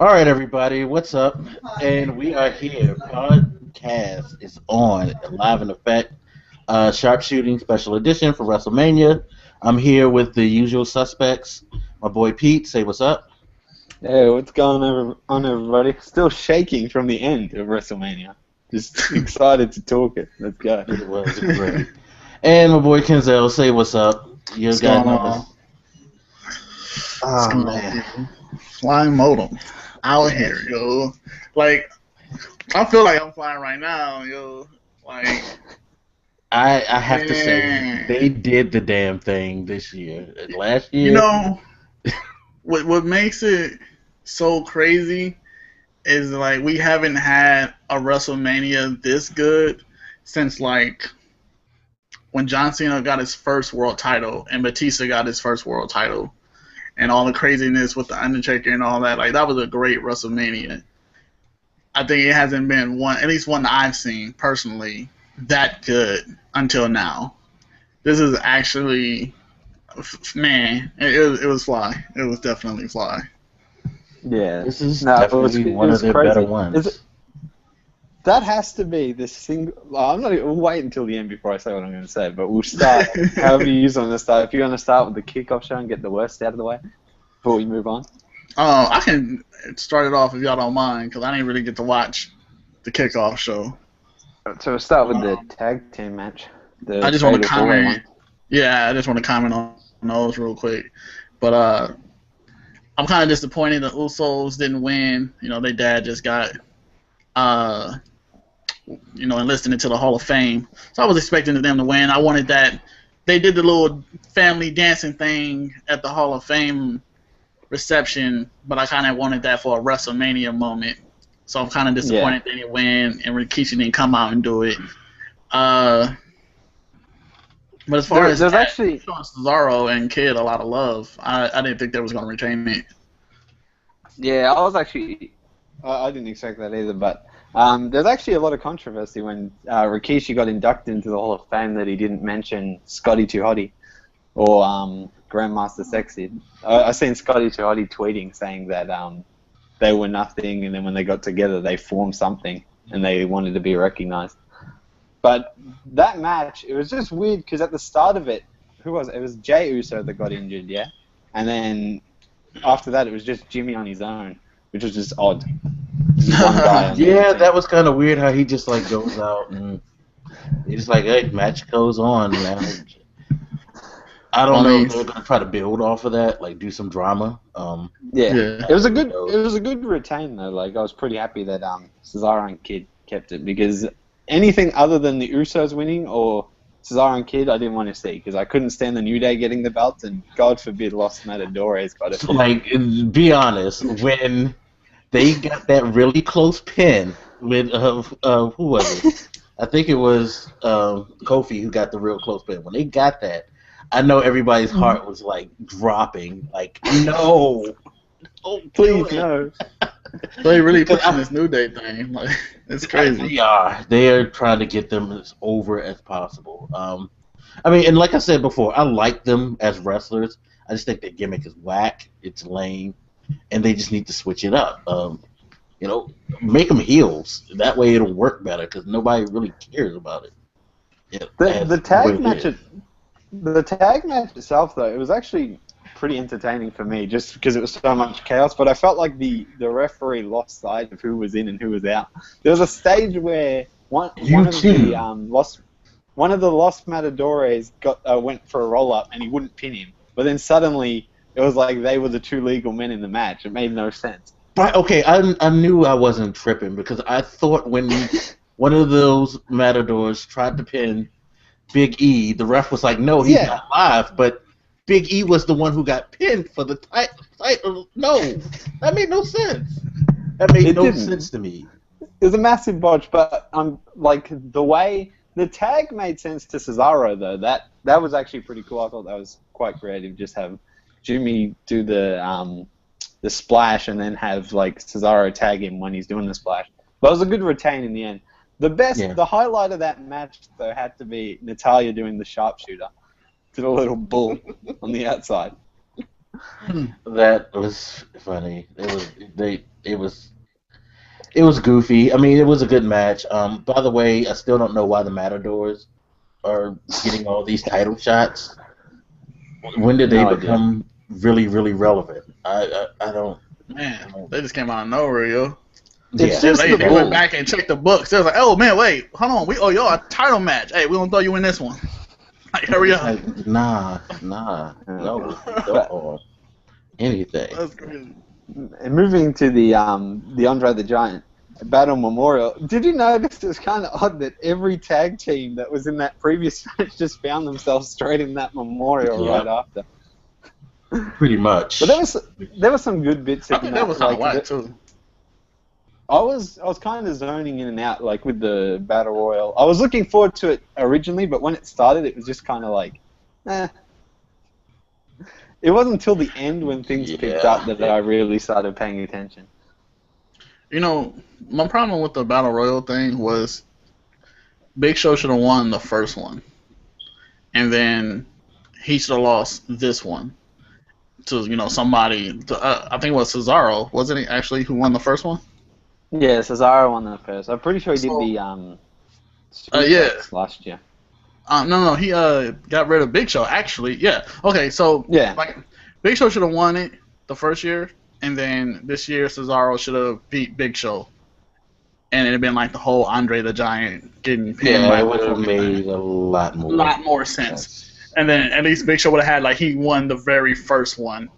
All right, everybody, what's up? And we are here. Podcast is on, live in effect. Sharpshooting special edition for Wrestlemania. I'm here with the usual suspects. My boy Pete, say what's up. Hey, what's going on, everybody? Still shaking from the end of WrestleMania. Just excited to talk it. Let's go. It was great. And my boy Kenzel, say what's up. You What's got going another. on? What's Oh going man, on? Flying modem out Yeah. here, yo. Like, I feel like I'm flying right now, yo. Like, I have to say man. they did the damn thing this year. Last You year, know, what makes it so crazy is, like, we haven't had a WrestleMania this good since, like, when John Cena got his first world title and Batista got his first world title. And all the craziness with the Undertaker and all that. Like, that was a great WrestleMania. I think it hasn't been one, at least one that I've seen personally, that good until now. This is actually, man, it was fly. It was definitely fly. Yeah. this is No, definitely one of their crazy. better ones. That has to be the single. I'm not. We'll wait until the end before I say what I'm going to say. But we'll start. However you want to start. If you're going to start with the kickoff show and get the worst out of the way before we move on. I can start it off if y'all don't mind, because I didn't really get to watch the kickoff show. So we'll start with the tag team match. I just want to comment. Yeah, I just want to comment on those real quick. But I'm kind of disappointed the Usos didn't win. You know, their dad just got, enlisted into the Hall of Fame. So I was expecting them to win. I wanted that. They did the little family dancing thing at the Hall of Fame reception, but I kind of wanted that for a WrestleMania moment. So I'm kind of disappointed they didn't win and Rikishi didn't come out and do it. But as far as there's actually showing Cesaro and Kid a lot of love, I didn't think they was going to retain it. Yeah, I was actually. I didn't expect that either, but there's actually a lot of controversy when Rikishi got inducted into the Hall of Fame that he didn't mention Scotty Too Hotty or Grandmaster Sexy. I seen Scotty Too Hotty tweeting saying that they were nothing, and then when they got together, they formed something, and they wanted to be recognized. But that match, it was just weird because at the start of it, who was it? It was Jey Uso that got injured, yeah? And then after that, it was just Jimmy on his own, which was just odd. Just one guy on the Yeah, team. that was kind of weird how he just like goes out and he's like, "Hey, match goes on." Now, I don't know if they're gonna try to build off of that, like do some drama. Yeah, Yeah. it was a good retain though. Like I was pretty happy that Cesaro and Kid kept it because anything other than the Usos winning or Cesaro and Kid, I didn't want to see because I couldn't stand the New Day getting the belts, and God forbid Los Matadores got it. So, like, be honest, when they got that really close pin with who was it? I think it was Kofi who got the real close pin. When they got that, I know everybody's heart was like dropping. Like, no, Please no. They really pushing this New Day thing. Like, it's crazy. They are. They are trying to get them as over as possible. I mean, and like I said before, I like them as wrestlers. I just think their gimmick is whack. It's lame, and they just need to switch it up. Make them heels. That way it'll work better because nobody really cares about it. The tag match, the tag match itself though, it was actually pretty entertaining for me just because it was so much chaos. But I felt like the referee lost sight of who was in and who was out. There was a stage where one of the Los Matadores went for a roll up and he wouldn't pin him. But then suddenly it was like they were the two legal men in the match. It made no sense. But okay, I knew I wasn't tripping because I thought when one of those Matadors tried to pin Big E, the ref was like, "No, he's not live." But Big E was the one who got pinned for the title. No, that made no sense. That made no sense to me. It was a massive botch, but like the way the tag made sense to Cesaro though. That was actually pretty cool. I thought that was quite creative. Just have Jimmy do the splash and then have like Cesaro tag him when he's doing the splash. But it was a good retain in the end. The highlight of that match though had to be Natalya doing the sharpshooter to the little bull on the outside. That was funny. It was goofy. I mean, it was a good match. By the way, I still don't know why the Matadors are getting all these title shots. When did they become really, really relevant? I don't. Man, they just came out of nowhere, yo. It's Yeah, just they went back and checked the books. They was like, "Oh man, wait, hold on, we owe y'all a title match. Hey, we gonna throw you in this one. Like, hurry up." Like, no, or anything. That's crazy. And moving to the Andre the Giant Battle Memorial, did you notice it was kind of odd that every tag team that was in that previous match just found themselves straight in that Memorial right after? Pretty much. But there was some good bits. I think that was kind of whack too. I was kind of zoning in and out, like with the Battle Royal. I was looking forward to it originally, but when it started, it was just kind of like, eh. It wasn't until the end when things picked up that I really started paying attention. You know, my problem with the Battle Royal thing was Big Show should have won the first one, and then he should have lost this one to somebody. I think it was Cesaro, wasn't he actually who won the first one? Yeah, Cesaro won the first. I'm pretty sure he did the suplex last year. No, he got rid of Big Show actually. Yeah. Okay, so like Big Show should have won it the first year, and then this year Cesaro should have beat Big Show, and it'd been like the whole Andre the Giant getting pinned. Yeah, it would have made a lot more sense. And then at least Big Show would have had like he won the very first one,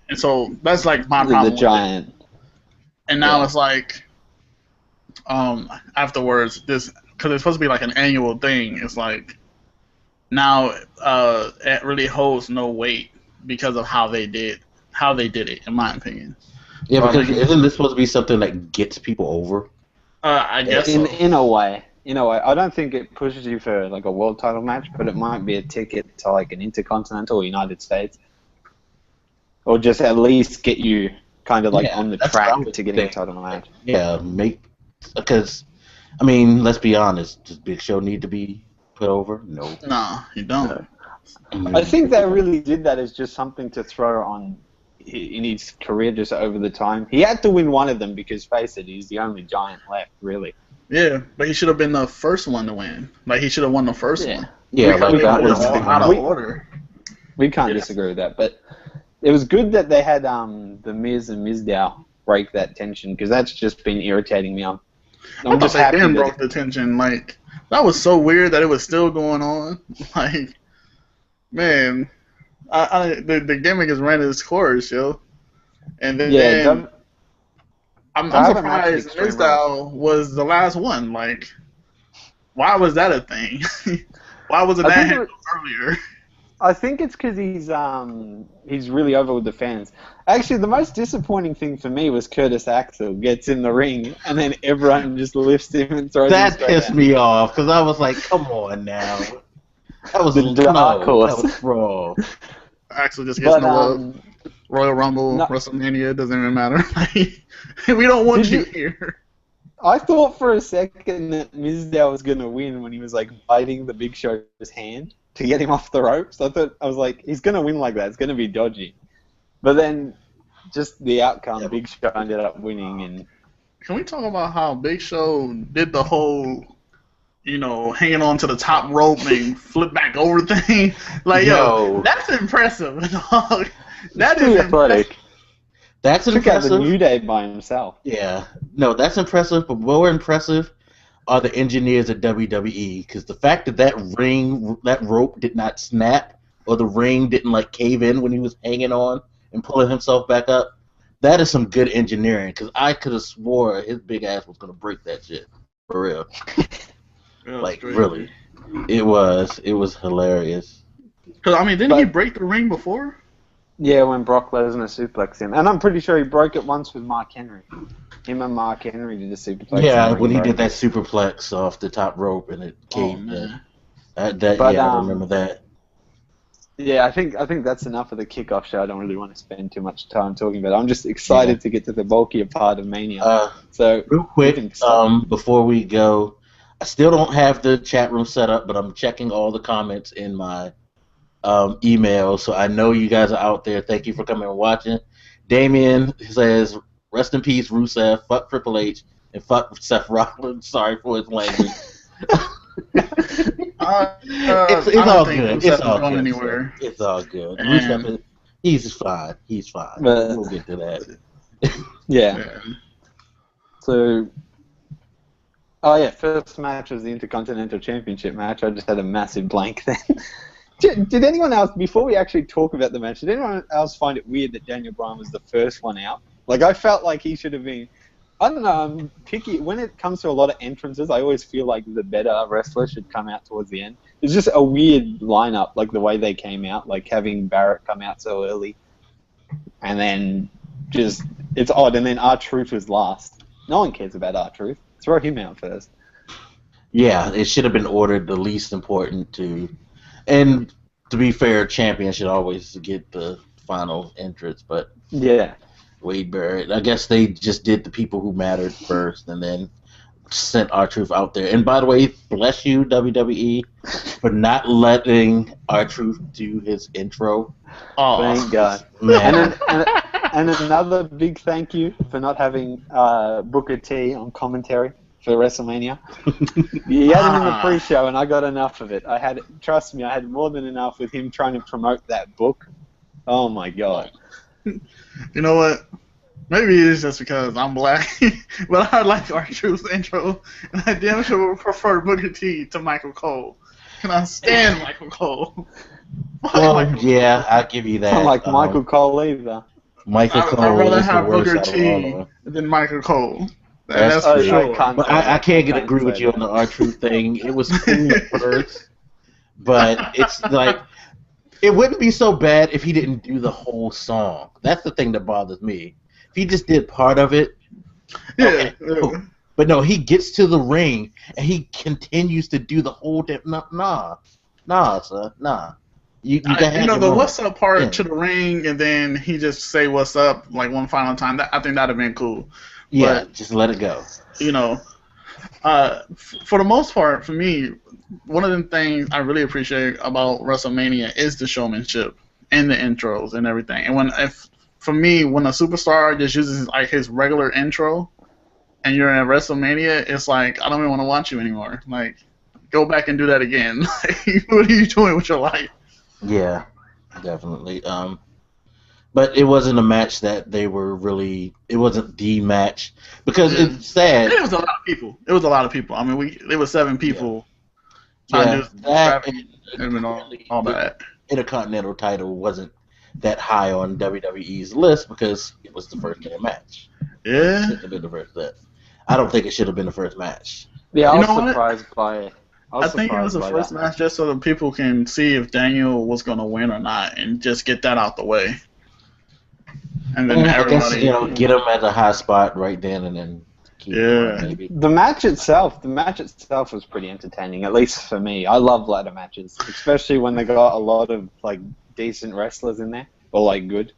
and so that's like my problem. The Giant. And now it's like, afterwards, this because it's supposed to be like an annual thing. It's like now it really holds no weight because of how they did it, in my opinion. Yeah, because isn't this supposed to be something that gets people over? I guess in a way. I don't think it pushes you for like a world title match, but it might be a ticket to like an Intercontinental or United States, or just at least get you kind of like on the track to getting a title match. Yeah, because I mean, let's be honest, does Big Show need to be put over? No. No, you don't. I think they really did that as just something to throw on in his career just over the time. He had to win one of them because, face it, he's the only Giant left, really. Yeah, but he should have been the first one to win. Like, he should have won the first one. Yeah, like that was out of order. We can't disagree with that, but it was good that they had the Miz and Mizdow break that tension, because that's just been irritating me. I'm just happy they broke the tension. Like, that was so weird that it was still going on. Like, man, the gimmick has ran its course, yo. And then I'm surprised Mizdow was the last one. Like, why was that a thing? Why wasn't that handled earlier? I think it's because he's really over with the fans. Actually, the most disappointing thing for me was Curtis Axel gets in the ring and then everyone just lifts him and throws him. That pissed me off because I was like, "Come on now." That was the dark horse. That was wrong. Axel just gets in the love. Royal Rumble, WrestleMania, doesn't even matter. We don't want you here. I thought for a second that Mizdow was going to win when he was like biting the Big Show's hand to get him off the ropes. I was like, he's going to win like that. It's going to be dodgy. But then just the outcome, Big Show ended up winning. And can we talk about how Big Show did the whole, hanging on to the top rope and flip back over thing? Like, yo, that's impressive, dog. That is athletic. That's impressive. Took out the New Day by himself. Yeah. No, that's impressive, but more impressive are the engineers at WWE, because the fact that rope did not snap, or the ring didn't like cave in when he was hanging on and pulling himself back up, that is some good engineering, because I could have swore his big ass was going to break that shit. For real. Like, really. It was hilarious. Because, I mean, didn't he break the ring before? Yeah, when Brock Lesnar suplexed him. And I'm pretty sure he broke it once with Mark Henry. Him and Mark Henry did a suplex. Yeah, when he did that superplex off the top rope and it caved in. I remember that. Yeah, I think that's enough of the Kickoff show. I don't really want to spend too much time talking about it. I'm just excited to get to the bulkier part of Mania. So real quick, before we go, I still don't have the chat room set up, but I'm checking all the comments in my emails, so I know you guys are out there. Thank you for coming and watching. Damien says, "Rest in peace, Rusev. Fuck Triple H and fuck Seth Rollins. Sorry for his language." It's all good. It's all good. Anywhere. It's all good. Rusev, he's fine. He's fine. We'll get to that. Yeah. So, first match was the Intercontinental Championship match. I just had a massive blank then. Did anyone else, before we actually talk about the match, did anyone else find it weird that Daniel Bryan was the first one out? Like, I felt like he should have been... I don't know, I'm picky. When it comes to a lot of entrances, I always feel like the better wrestler should come out towards the end. It's just a weird lineup, like the way they came out, like having Barrett come out so early. And then just, it's odd. And then R-Truth was last. No one cares about R-Truth. Throw him out first. Yeah, it should have been ordered the least important to... And to be fair, champion should always get the final entrance, but... Yeah. Wade Barrett. I guess they just did the people who mattered first and then sent R-Truth out there. And by the way, bless you, WWE, for not letting R-Truth do his intro. Oh, thank God. Man. And another big thank you for not having Booker T on commentary for WrestleMania. You had him in the pre-show, and I got enough of it. Trust me, I had more than enough with him trying to promote that book. Oh, my God. You know what? Maybe it's just because I'm black, but I like R-Truth's intro, and I damn sure would prefer Booker T to Michael Cole. Can I stand Michael Cole? Yeah, I'll give you that. I don't like Michael Cole either. Michael Cole I'd rather is have the worst Booker out of T all of them. than Michael Cole. That's for sure. But I can't agree with you on the R-Truth thing. It was cool at first, but it's like... It wouldn't be so bad if he didn't do the whole song. That's the thing that bothers me. If he just did part of it, yeah. Cool. But no, he gets to the ring and he continues to do the whole damn. Nah, sir, nah. You the what's up part to the ring, and then he just say what's up like one final time. I think that'd have been cool. Yeah, but, just let it go. You know, for the most part, for me, one of the things I really appreciate about WrestleMania is the showmanship and the intros and everything. And for me, when a superstar just uses like his regular intro, and you're in WrestleMania, it's like I don't even want to watch you anymore. Like, go back and do that again. What are you doing with your life? Yeah, definitely. But it wasn't a match that they were really. It wasn't the match because it's sad. It was a lot of people. I mean, there were 7 people. Yeah, that and all that. Intercontinental title wasn't that high on WWE's list because it was the first damn match. Yeah. It should have been the first match. I don't think it should have been the first match. Yeah, I was surprised by it. I think it was the first match just so that people can see if Daniel was going to win or not and just get that out the way. And then everybody... I guess, get him at a high spot right then and then keep going, maybe. The match itself was pretty entertaining, at least for me. I love ladder matches, especially when they got a lot of, like, decent wrestlers in there, or, like, good.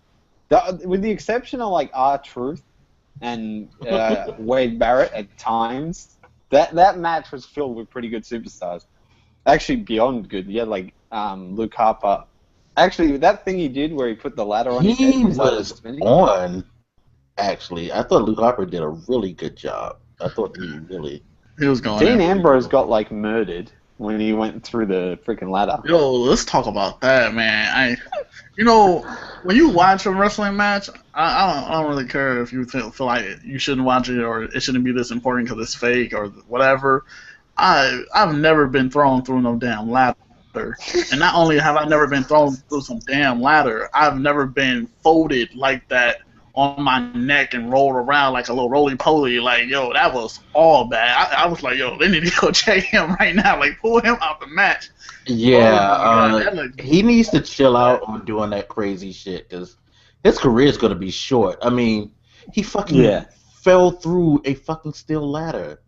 With the exception of, like, R-Truth and Wade Barrett at times... That match was filled with pretty good superstars. Actually, beyond good. You had, like, Luke Harper. Actually, that thing he did where he put the ladder on his head. He was on, actually. I thought Luke Harper did a really good job. I thought he was going. Dean Ambrose got, like, murdered when he went through the freaking ladder. Yo, let's talk about that, man. When you watch a wrestling match, I don't really care if you feel like you shouldn't watch it or it shouldn't be this important because it's fake or whatever. I've never been thrown through no damn ladder. And not only have I never been thrown through some damn ladder, I've never been folded like that on my neck and rolled around like a little roly-poly. Like, yo, that was all bad. I was like, yo, they need to go check him right now. Like, pull him out the match. Yeah, he needs to chill out on doing that crazy shit because his career is going to be short. I mean, he fucking fell through a fucking steel ladder.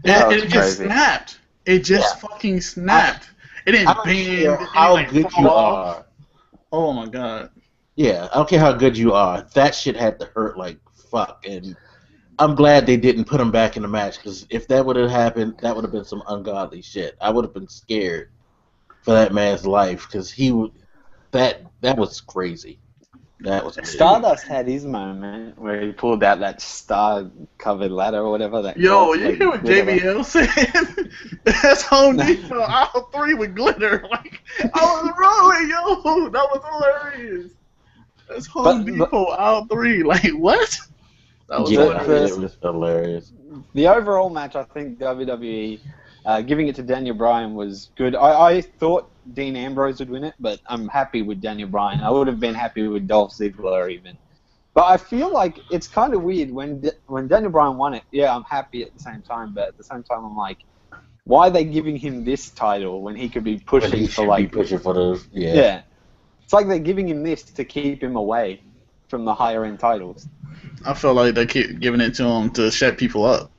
It just snapped. It just fucking snapped. It didn't bend. How good you are. Oh my god. Yeah, I don't care how good you are. That shit had to hurt like fuck, and I'm glad they didn't put him back in the match because if that would have happened, that would have been some ungodly shit. I would have been scared. for that man's life because that was crazy. That was crazy. Stardust had his moment where he pulled out that star-covered ladder or whatever. Yo, you hear what JBL said? That's Home Depot aisle 3 with glitter. Like, I was rolling, yo. That was hilarious. That's Home Depot aisle 3. Like, what? That was hilarious. It was hilarious. The overall match, I think WWE giving it to Daniel Bryan was good. I thought Dean Ambrose would win it, but I'm happy with Daniel Bryan. I would have been happy with Dolph Ziggler even. But I feel like it's kind of weird when Daniel Bryan won it. Yeah, I'm happy at the same time, but at the same time I'm like, why are they giving him this title when he could be pushing for like pushing for those? Yeah. It's like they're giving him this to keep him away from the higher end titles. I feel like they keep giving it to him to shut people up.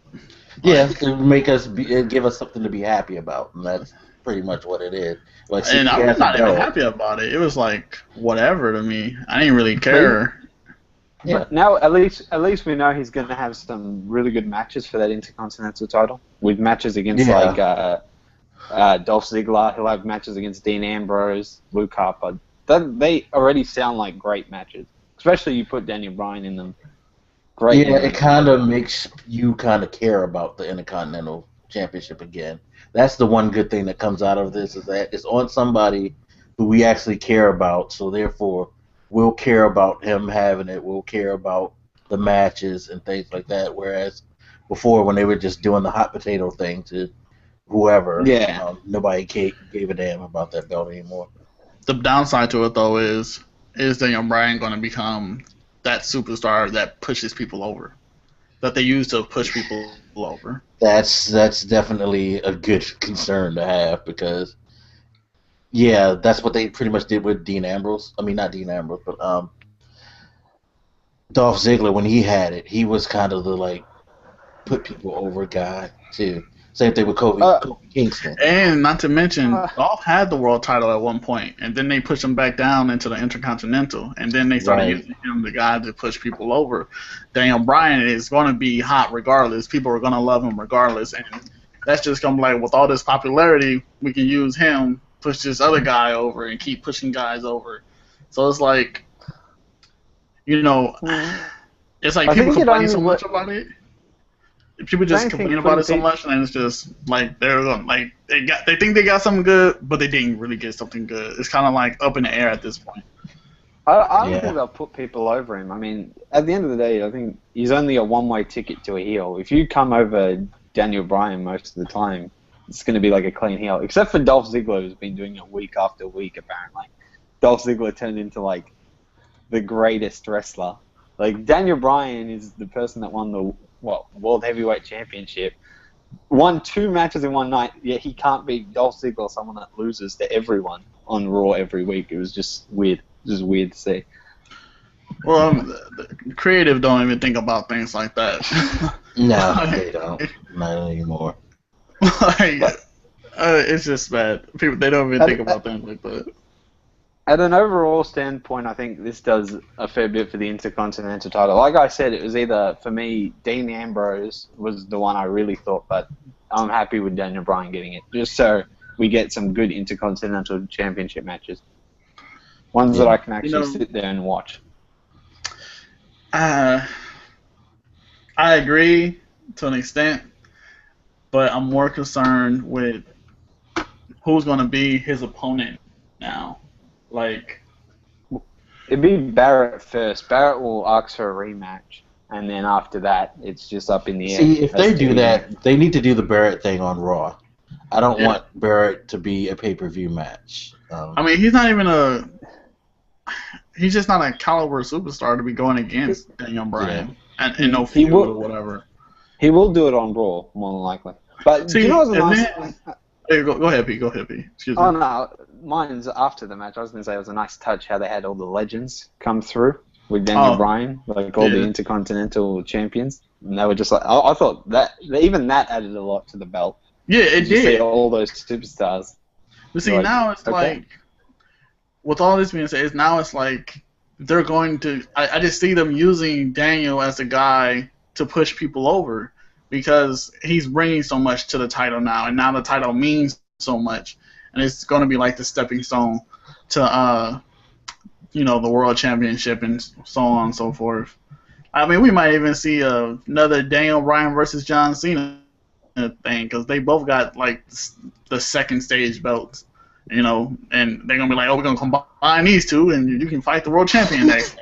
Yeah, to make us give us something to be happy about, and that's pretty much what it is. Like, and I was not even happy about it. It was like whatever to me. I didn't really care. Yeah. But now at least we know he's going to have some really good matches for that Intercontinental title, with matches against like Dolph Ziggler. He'll have matches against Dean Ambrose, Luke Harper. They already sound like great matches, especially you put Daniel Bryan in them. Great. Yeah, it kind of makes you kind of care about the Intercontinental Championship again. That's the one good thing that comes out of this, is that it's on somebody who we actually care about, so therefore we'll care about him having it. We'll care about the matches and things like that, whereas before when they were just doing the hot potato thing to whoever, nobody gave a damn about that belt anymore. The downside to it, though, is Daniel Bryan going to become that superstar that pushes people over, that they use to push people over? That's definitely a good concern to have, because that's what they pretty much did with Dean Ambrose. I mean, not Dean Ambrose, but Dolph Ziggler. When he had it, he was kind of the like put people over guy too. Same thing with Kofi Kingston. And not to mention, Dolph had the world title at one point, and then they pushed him back down into the Intercontinental, and then they started using him, the guy, to push people over. Daniel Bryan is going to be hot regardless. People are going to love him regardless, and that's just going to be like, with all this popularity, we can use him, push this other guy over, and keep pushing guys over. So it's like, it's like people complain so much about it. People just complain about it so much, and it's just like they're going, like they think they got something good, but they didn't really get something good. It's kind of like up in the air at this point. I don't think they'll put people over him. I mean, at the end of the day, I think he's only a one-way ticket to a heel. If you come over Daniel Bryan most of the time, it's going to be like a clean heel, except for Dolph Ziggler, who's been doing it week after week. Apparently, Dolph Ziggler turned into like the greatest wrestler. Like Daniel Bryan is the person that won the World Heavyweight Championship, won 2 matches in one night, yet he can't beat Dolph Ziggler, someone that loses to everyone on Raw every week. It was just weird. Just weird to see. Well, the creative don't even think about things like that. No, they don't. Not anymore. It's just bad. People, they don't even think about things like that. At an overall standpoint, I think this does a fair bit for the Intercontinental title. Like I said, it was either, for me, Dean Ambrose was the one I really thought, but I'm happy with Daniel Bryan getting it, just so we get some good Intercontinental Championship matches. Ones that I can actually sit there and watch. I agree to an extent, but I'm more concerned with who's going to be his opponent now. Like, it'd be Barrett first. Barrett will ask for a rematch, and then after that, it's just up in the air. See, if they do that, they need to do the Barrett thing on Raw. I don't want Barrett to be a pay-per-view match. I mean, he's not even he's just not a caliber superstar to be going against Daniel Bryan and no feud or whatever. He will do it on Raw, more than likely. But see, you know what's nice? Go ahead, Pete. Excuse me. Oh, no. Mine's after the match. I was going to say it was a nice touch how they had all the legends come through with Daniel Bryan, like all the Intercontinental champions. And they were just like, I thought that, even that added a lot to the belt. Yeah, it did. See all those superstars. But see, now it's like, with all this being said, now it's like they're going to, I just see them using Daniel as a guy to push people over, because he's bringing so much to the title now, and now the title means so much. And and it's going to be like the stepping stone to the World Championship and so on and so forth. I mean, we might even see another Daniel Bryan versus John Cena thing, because they both got like the second stage belts, and they're gonna be like, oh, we're gonna combine these two, and you can fight the world champion next.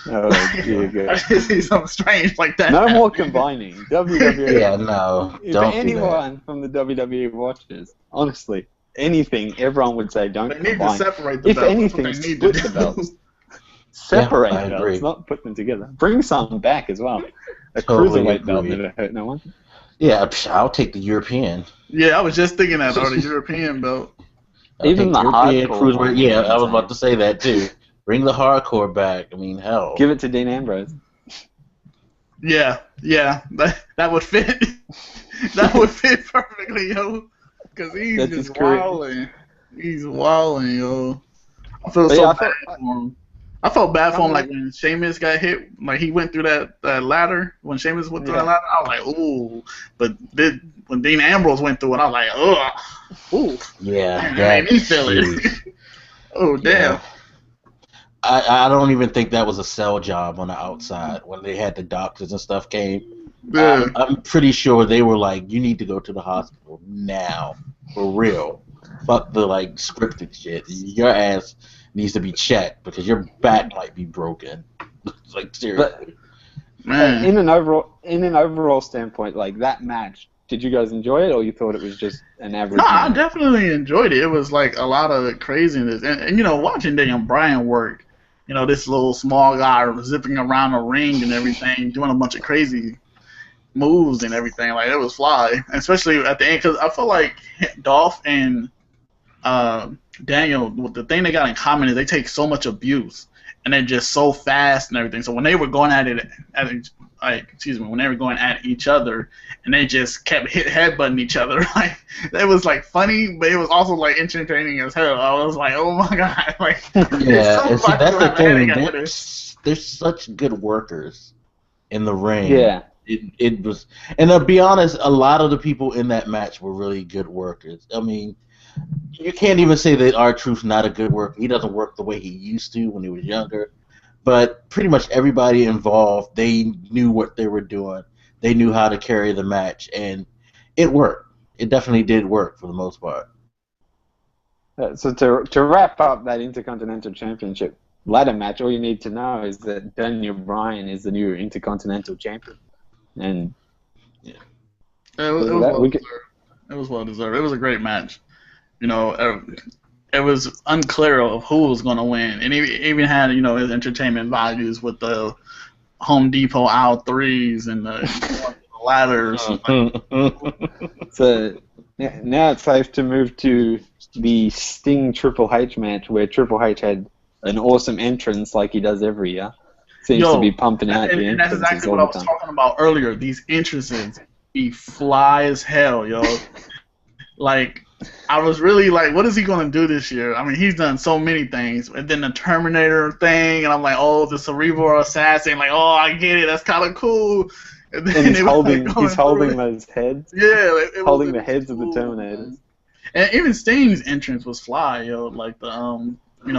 Oh, dear God. I just see something strange like that. No more combining. WWE. Yeah, no. If Don't anyone from the WWE watches, honestly, anything, everyone would say don't They need combine. to separate the If belts. anything, That's what they need to split the do. belts. Separate I agree. belts, not put them together. Bring some back as well. A Totally cruiserweight belt agree. never hurt no one. Yeah, I'll take the European. Yeah, I was just thinking that, or the European belt. Even Take the European hardcore cruiserweight. one. Yeah, I was about to say that too. Bring the hardcore back. I mean, hell. Give it to Dean Ambrose. Yeah, that would fit. That would fit perfectly, yo. Because he's That's just his career. wilding. He's wilding, yo. I feel But so yeah, bad for him. I felt bad for him, like when Sheamus got hit, like he went through that ladder. When Sheamus went through that ladder, I was like, ooh. But when Dean Ambrose went through it, I was like, ugh, ooh. Yeah, It made me feel it. huge. Oh damn. Yeah. I don't even think that was a sell job on the outside when they had the doctors and stuff came. Yeah. I'm pretty sure they were like, you need to go to the hospital now, for real. Fuck the like scripted shit. Your ass needs to be checked because your back might be broken. Like seriously. Man. In an overall standpoint, like that match, did you guys enjoy it, or you thought it was just an average? No, I match? definitely enjoyed it. It was like a lot of craziness, and watching Daniel Bryan work, this little small guy zipping around the ring and everything, doing a bunch of crazy moves and everything, like it was fly. Especially at the end, because I feel like Dolph and Daniel, the thing they got in common is they take so much abuse, and they're just so fast and everything. So when they were going at it, when they were going at each other, and they just kept headbutting each other, like it was like funny, but it was also like entertaining as hell. I was like, oh my god, like Yeah, and see, that's the thing. They're They're such good workers in the ring. Yeah. It was, and to be honest, a lot of the people in that match were really good workers. I mean, you can't even say that R-Truth's not a good worker. He doesn't work the way he used to when he was younger. But pretty much everybody involved, they knew what they were doing. They knew how to carry the match, and it worked. It definitely did work for the most part. So to wrap up that Intercontinental Championship ladder match, all you need to know is that Daniel Bryan is the new Intercontinental Champion. And yeah, it was well deserved. It was a great match. It was unclear of who was going to win, and he even had his entertainment values with the Home Depot aisle threes and the ladders. So now it's safe to move to the Sting Triple H match, where Triple H had an awesome entrance like he does every year. Seems to be pumping out the and that's entrances exactly all what I the was time. talking about earlier. These entrances be fly as hell, yo. Like, I was really like, what is he going to do this year? I mean, he's done so many things. And then the Terminator thing, and I'm like, oh, the Cerebral Assassin. Like, oh, I get it. That's kind of cool. And then And he's holding those heads. Yeah. Holding the heads of the Terminators. Man. And even Sting's entrance was fly, yo. Like, the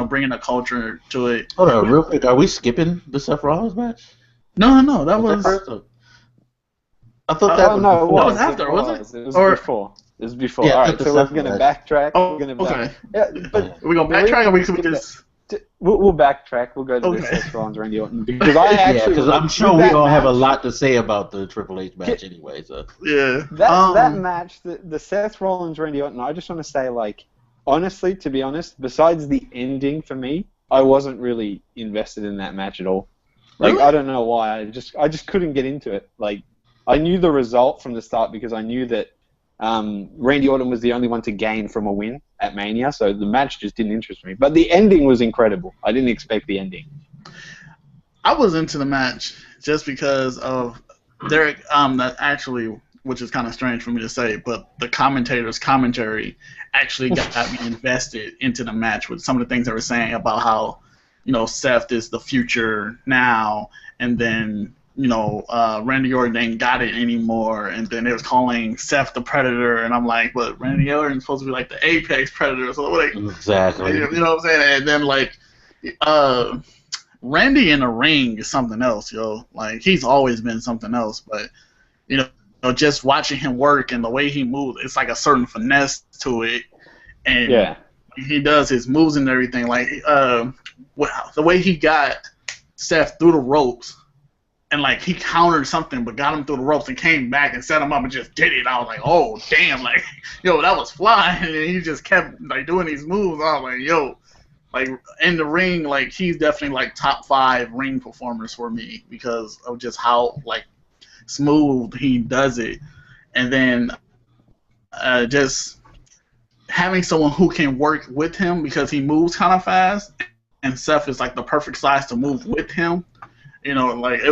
bringing the culture to it. Hold on, real quick. Are we skipping the Seth Rollins match? No, that was... I thought that was no, before. That was after, was it? It was before. It was before. Yeah, All right, so we're Seth going to match. backtrack. Oh, we're gonna okay. Yeah, but Are we going to backtrack, or we just... We'll backtrack. We'll go to the Seth Rollins Randy Orton because I actually because I'm sure we all have a lot to say about the Triple H match anyway. So yeah, that match, the Seth Rollins Randy Orton. I just want to say, like, honestly, to be honest, besides the ending for me, I wasn't really invested in that match at all. Like, really? I don't know why. I just couldn't get into it. Like, I knew the result from the start because I knew that Randy Orton was the only one to gain from a win at Mania, so the match just didn't interest me. But the ending was incredible. I didn't expect the ending. I was into the match just because of Derek. That actually, which is kind of strange for me to say, but the commentator's commentary actually got me invested into the match with some of the things they were saying about how Seth is the future now, and then Randy Orton ain't got it anymore, and then it was calling Seth the Predator, and I'm like, but Randy Orton's supposed to be like the apex predator, so like, exactly. You know what I'm saying? And then like, Randy in the ring is something else, yo. Like he's always been something else, but just watching him work and the way he moves, it's like a certain finesse to it, and he does his moves and everything. Like the way he got Seth through the ropes. And, like, he countered something but got him through the ropes and came back and set him up and just did it. I was like, oh, damn. Like, that was flying. And he just kept, like, doing these moves. I was like, like, in the ring, like, he's definitely, like, top 5 ring performers for me because of just how, like, smooth he does it. And then just having someone who can work with him because he moves kind of fast. And Seth is, like, the perfect size to move with him. Like it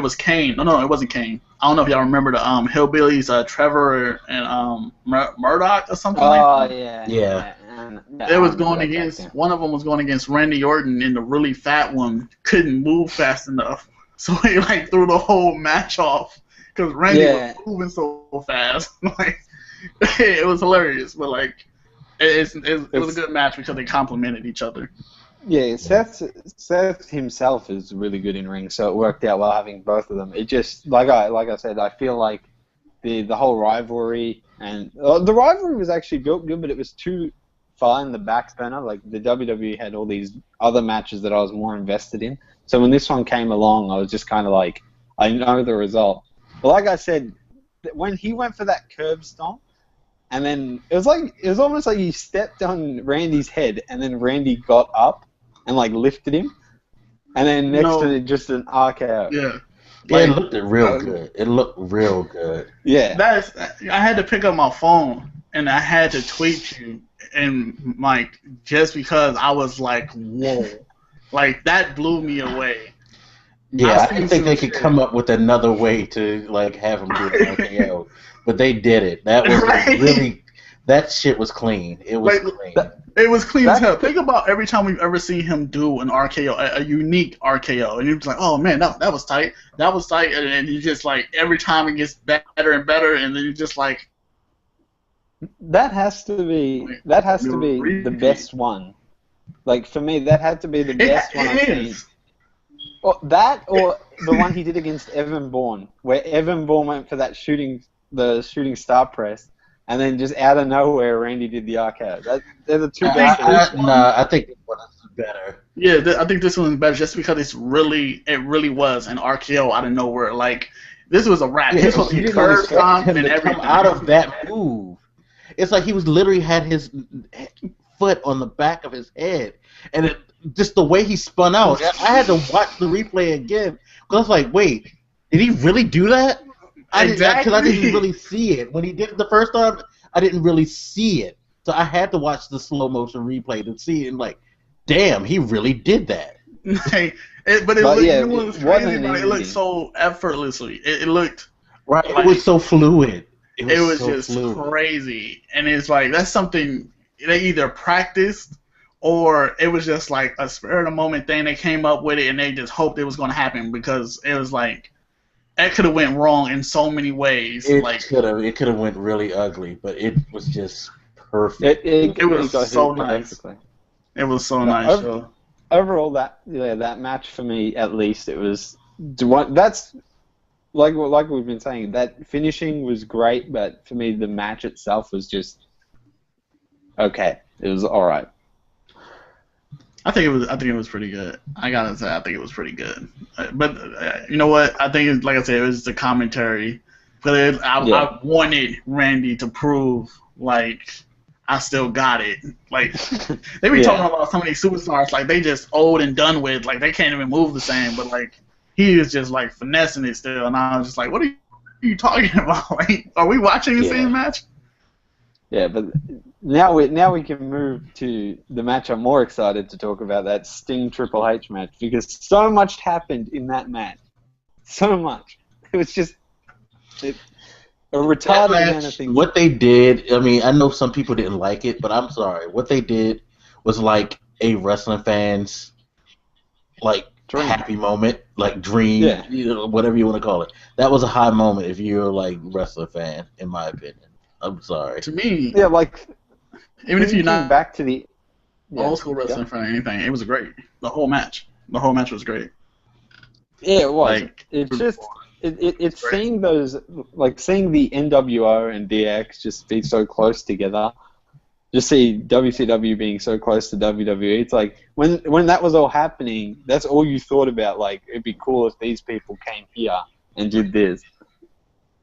was Kane. No, it wasn't Kane. I don't know if y'all remember the Hillbillies, Trevor and Murdoch or something like that. Yeah. It was going against one of them was going against Randy Orton, and the really fat one couldn't move fast enough, so he like threw the whole match off because Randy was moving so fast. Like it was hilarious, but like it was a good match because they complemented each other. Yeah, Seth himself is really good in ring, so it worked out well having both of them. It just like I said, I feel like the whole rivalry and the rivalry was actually built good, but it was too far in the back burner. Like the WWE had all these other matches that I was more invested in. So when this one came along, I was just kind of like, I know the result. But like I said, when he went for that curb stomp, and then it was almost like he stepped on Randy's head, and then Randy got up and like lifted him, and then next to it just an RKO. Yeah. It looked real good. It looked real good. Yeah. I had to pick up my phone and I had to tweet you, and like just because I was like, whoa, like that blew me away. Yeah, I didn't think they could come up with another way to like have him do an RKO, but they did it. That was really. That shit was clean. It was clean. It was clean as hell. Think about every time we've ever seen him do an RKO, a unique RKO, and you're just like, oh man, that was tight. That was tight, and you just like every time it gets better and better, and then you're just like, that has to be the best one. Like for me, that had to be the best one I've seen. Or that, or the one he did against Evan Bourne, where Evan Bourne went for that shooting star press. And then just out of nowhere, Randy did the RKO. They're the two best. I think this one is better. Yeah, I think this one is better just because it really was an RKO out of nowhere. Like this was a wrap. Yeah, this was you didn't expect him to come out of that move. It's like he was literally had his foot on the back of his head, and just the way he spun out. I had to watch the replay again because I was like, wait, did he really do that? Because I didn't really see it. When he did it the first time, I didn't really see it. So I had to watch the slow motion replay to see it and like, damn, he really did that. It looked so effortlessly. It looked right. Like, it was so fluid. It was so just fluid. Crazy. And it's like that's something they either practiced or it was just like a spur of the moment thing. They came up with it and they just hoped it was going to happen because it was like. It could have went wrong in so many ways. It could have went really ugly, but it was just perfect. It was so nice. It was so nice. Overall, that match for me, at least, it was. That's like we've been saying. That finishing was great, but for me, the match itself was just okay. It was all right. I think it was pretty good. I gotta say, I think it was pretty good. But you know what? I think, like I said, it was the commentary. But I wanted Randy to prove, like, I still got it. Like, they be talking about some of these superstars, like, they just old and done with. Like, they can't even move the same. But, like, he is just, like, finessing it still. And I was just like, what are you talking about? Like, are we watching the same match? Yeah, but now we can move to the match I'm more excited to talk about, that Sting Triple H match, because so much happened in that match. So much. It was just a retarded amount of things. What they did, I mean, I know some people didn't like it, but I'm sorry. What they did was like a wrestling fan's like happy moment, like dream, whatever you want to call it. That was a high moment if you're like wrestler fan, in my opinion. I'm sorry. To me, like even if you're not back to the old school wrestling fan or anything, it was great. The whole match was great. Yeah, it was. Like, it's just it's seeing those, like seeing the NWO and DX just be so close together. Just see WCW being so close to WWE. It's like when that was all happening, that's all you thought about. Like, it'd be cool if these people came here and did this.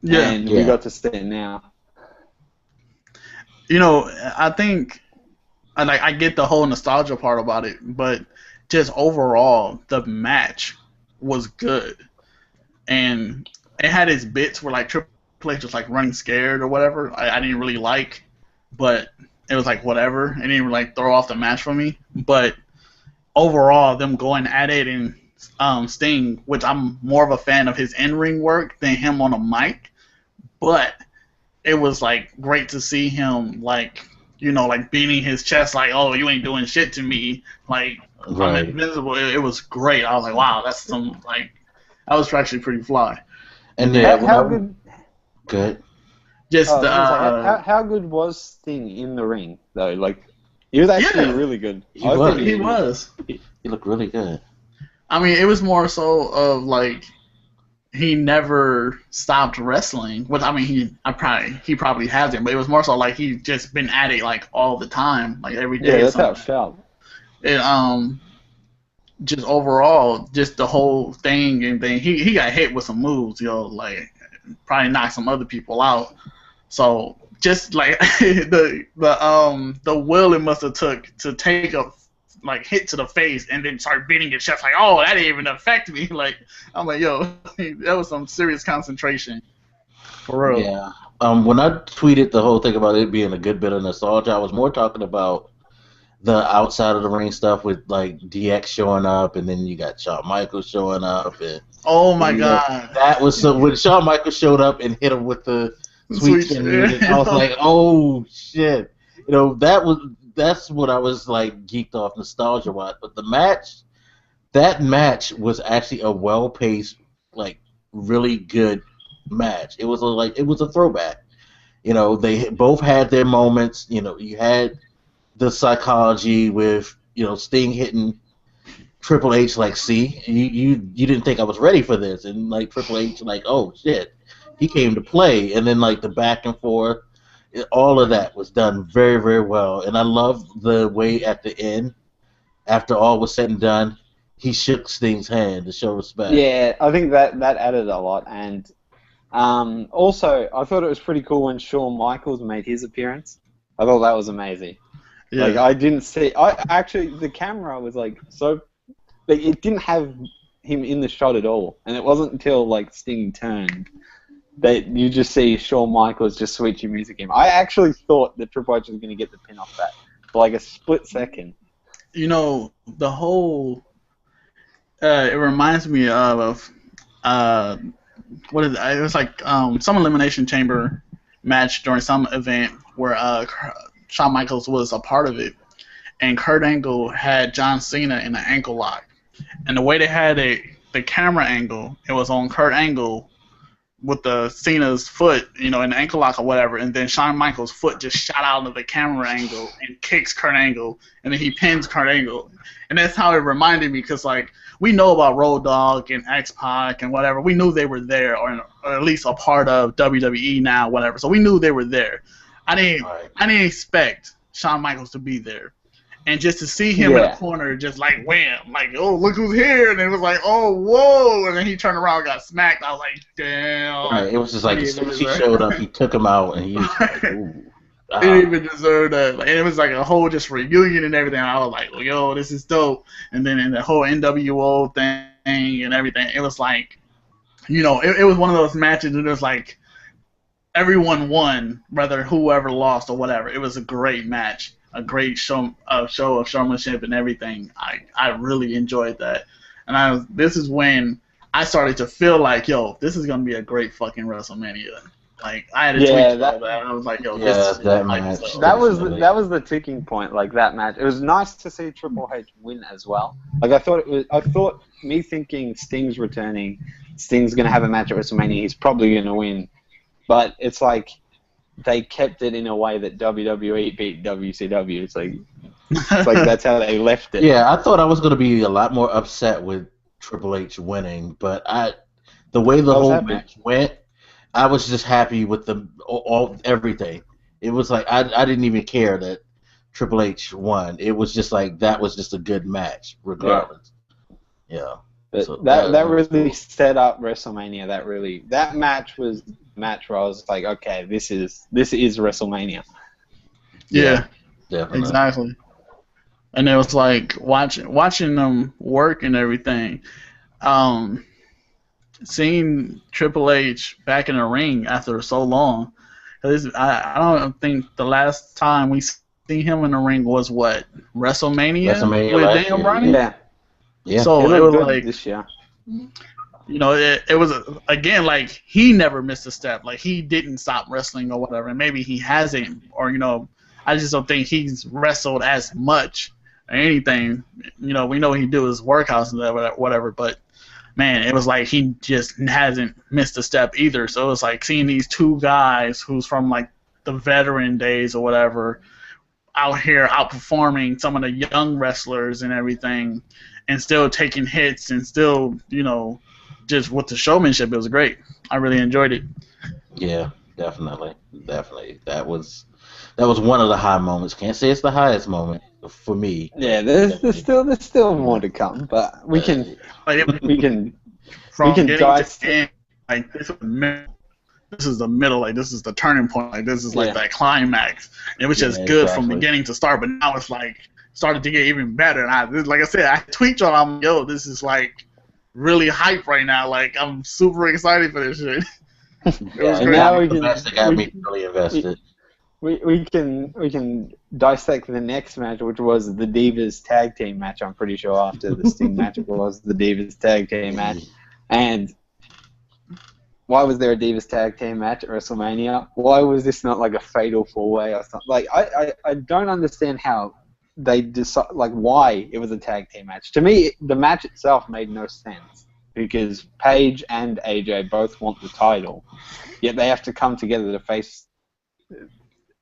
Yeah, and we got to see it now. You know, I think I get the whole nostalgia part about it, but just overall, the match was good, and it had its bits where like Triple H was like running scared or whatever. I didn't really like, but it was like whatever. It didn't like throw off the match for me. But overall, them going at it and Sting, which I'm more of a fan of his in-ring work than him on a mic, but it was like great to see him like, you know, like beating his chest like, oh, you ain't doing shit to me, like I'm invincible. It was great. I was like, wow, that's some like that was actually pretty fly. And how good? Good. Just how good was Sting in the ring though? Like, he was actually really good. He was. He looked really good. I mean, it was more so of like he never stopped wrestling. Which I mean, he probably hasn't, but it was more so like he's just been at it like all the time, like every day. Yeah, that's how it felt. It just overall, just the whole thing and thing. He got hit with some moves, you know, like probably knocked some other people out. So just like the will it must have took to take a like hit to the face and then start beating your chest like, oh, that didn't even affect me. Like, I'm like, yo, that was some serious concentration. For real. Yeah. When I tweeted the whole thing about it being a good bit of nostalgia, I was more talking about the outside of the ring stuff with like DX showing up, and then you got Shawn Michaels showing up, and oh my god, that was so when Shawn Michaels showed up and hit him with the sweet chin music, I was like, oh shit, you know, that's what I was like geeked off nostalgia wise. But that match was actually a well paced, like really good match. It was a throwback. You know, they both had their moments. You know, you had the psychology with, you know, Sting hitting Triple H like, see, you didn't think I was ready for this, and like Triple H like, oh shit, he came to play, and then like the back and forth, all of that was done very, very well, and I love the way at the end, after all was said and done, he shook Sting's hand to show respect. Yeah, I think that added a lot, and also I thought it was pretty cool when Shawn Michaels made his appearance. I thought that was amazing. Yeah. Like, I didn't see. The camera was like so. Like, it didn't have him in the shot at all, and it wasn't until like Sting turned that you just see Shawn Michaels just switching music in. I actually thought that Triple H was going to get the pin off that for like a split second. You know, the whole. It reminds me of what is it? It was like some Elimination Chamber match during some event where Shawn Michaels was a part of it, and Kurt Angle had John Cena in an ankle lock, and the way they had the camera angle, it was on Kurt Angle with the Cena's foot, you know, in the ankle lock or whatever, and then Shawn Michaels' foot just shot out of the camera angle and kicks Kurt Angle, and then he pins Kurt Angle, and that's how it reminded me, because like we know about Road Dogg and X-Pac and whatever, we knew they were there, or at least a part of WWE now, whatever, so we knew they were there. I didn't expect Shawn Michaels to be there, and just to see him in the corner, just like wham, like, oh, look who's here, and it was like, oh, whoa, and then he turned around and got smacked. I was like, damn. Right. It was just like as soon as he showed up, he took him out, and he was like, ooh. He didn't even deserve that. And it was like a whole just reunion and everything. I was like, yo, this is dope. And then in the whole NWO thing and everything, it was like, you know, it was one of those matches and it was like everyone won, whether whoever lost or whatever. It was a great match, a great show of showmanship and everything. I really enjoyed that. And this is when I started to feel like, yo, this is going to be a great fucking WrestleMania. Like I had a tweet that I was like, yo, this is that match. That was the ticking point. Like that match, it was nice to see Triple H win as well. Like I thought me thinking Sting's returning, Sting's gonna have a match at WrestleMania. He's probably gonna win, but it's like they kept it in a way that WWE beat WCW. It's like that's how they left it. Yeah, I thought I was gonna be a lot more upset with Triple H winning, but the way the whole match went, I was just happy with everything. It was like I didn't even care that Triple H won. It was just like that was just a good match, regardless. Yeah. So that really set up WrestleMania. That match was the match where I was like, okay, this is WrestleMania. Yeah, definitely. Exactly. And it was like watching them work and everything. Seeing Triple H back in the ring after so long. I don't think the last time we seen him in the ring was what? WrestleMania with Daniel Bryan? Yeah. So it was like this year. You know, it was again like he never missed a step. Like he didn't stop wrestling or whatever. And maybe he hasn't, or I just don't think he's wrestled as much or anything. We know he do his workouts and whatever, but man, it was like he just hasn't missed a step either. So it's like seeing these two guys who's from like the veteran days or whatever out here outperforming some of the young wrestlers and everything, and still taking hits and still, just with the showmanship, it was great. I really enjoyed it. Yeah, definitely. That was one of the high moments. Can't say it's the highest moment for me. Yeah, there's still more to come, but we can dissect. Like this is the middle. Like this is the turning point. Like this is like that climax. It was just good from beginning to start, but now it's like started to get even better. And like I said, I tweet y'all. I'm yo, this is like really hype right now. Like I'm super excited for this shit. And now we can. That got me really invested. We can dissect the next match, which was the Divas Tag Team match. I'm pretty sure after the Sting match, it was the Divas Tag Team match. And why was there a Divas Tag Team match at WrestleMania? Why was this not like a fatal 4-way or something? Like I don't understand how they decide, like why it was a tag team match. To me, the match itself made no sense because Paige and AJ both want the title, yet they have to come together to face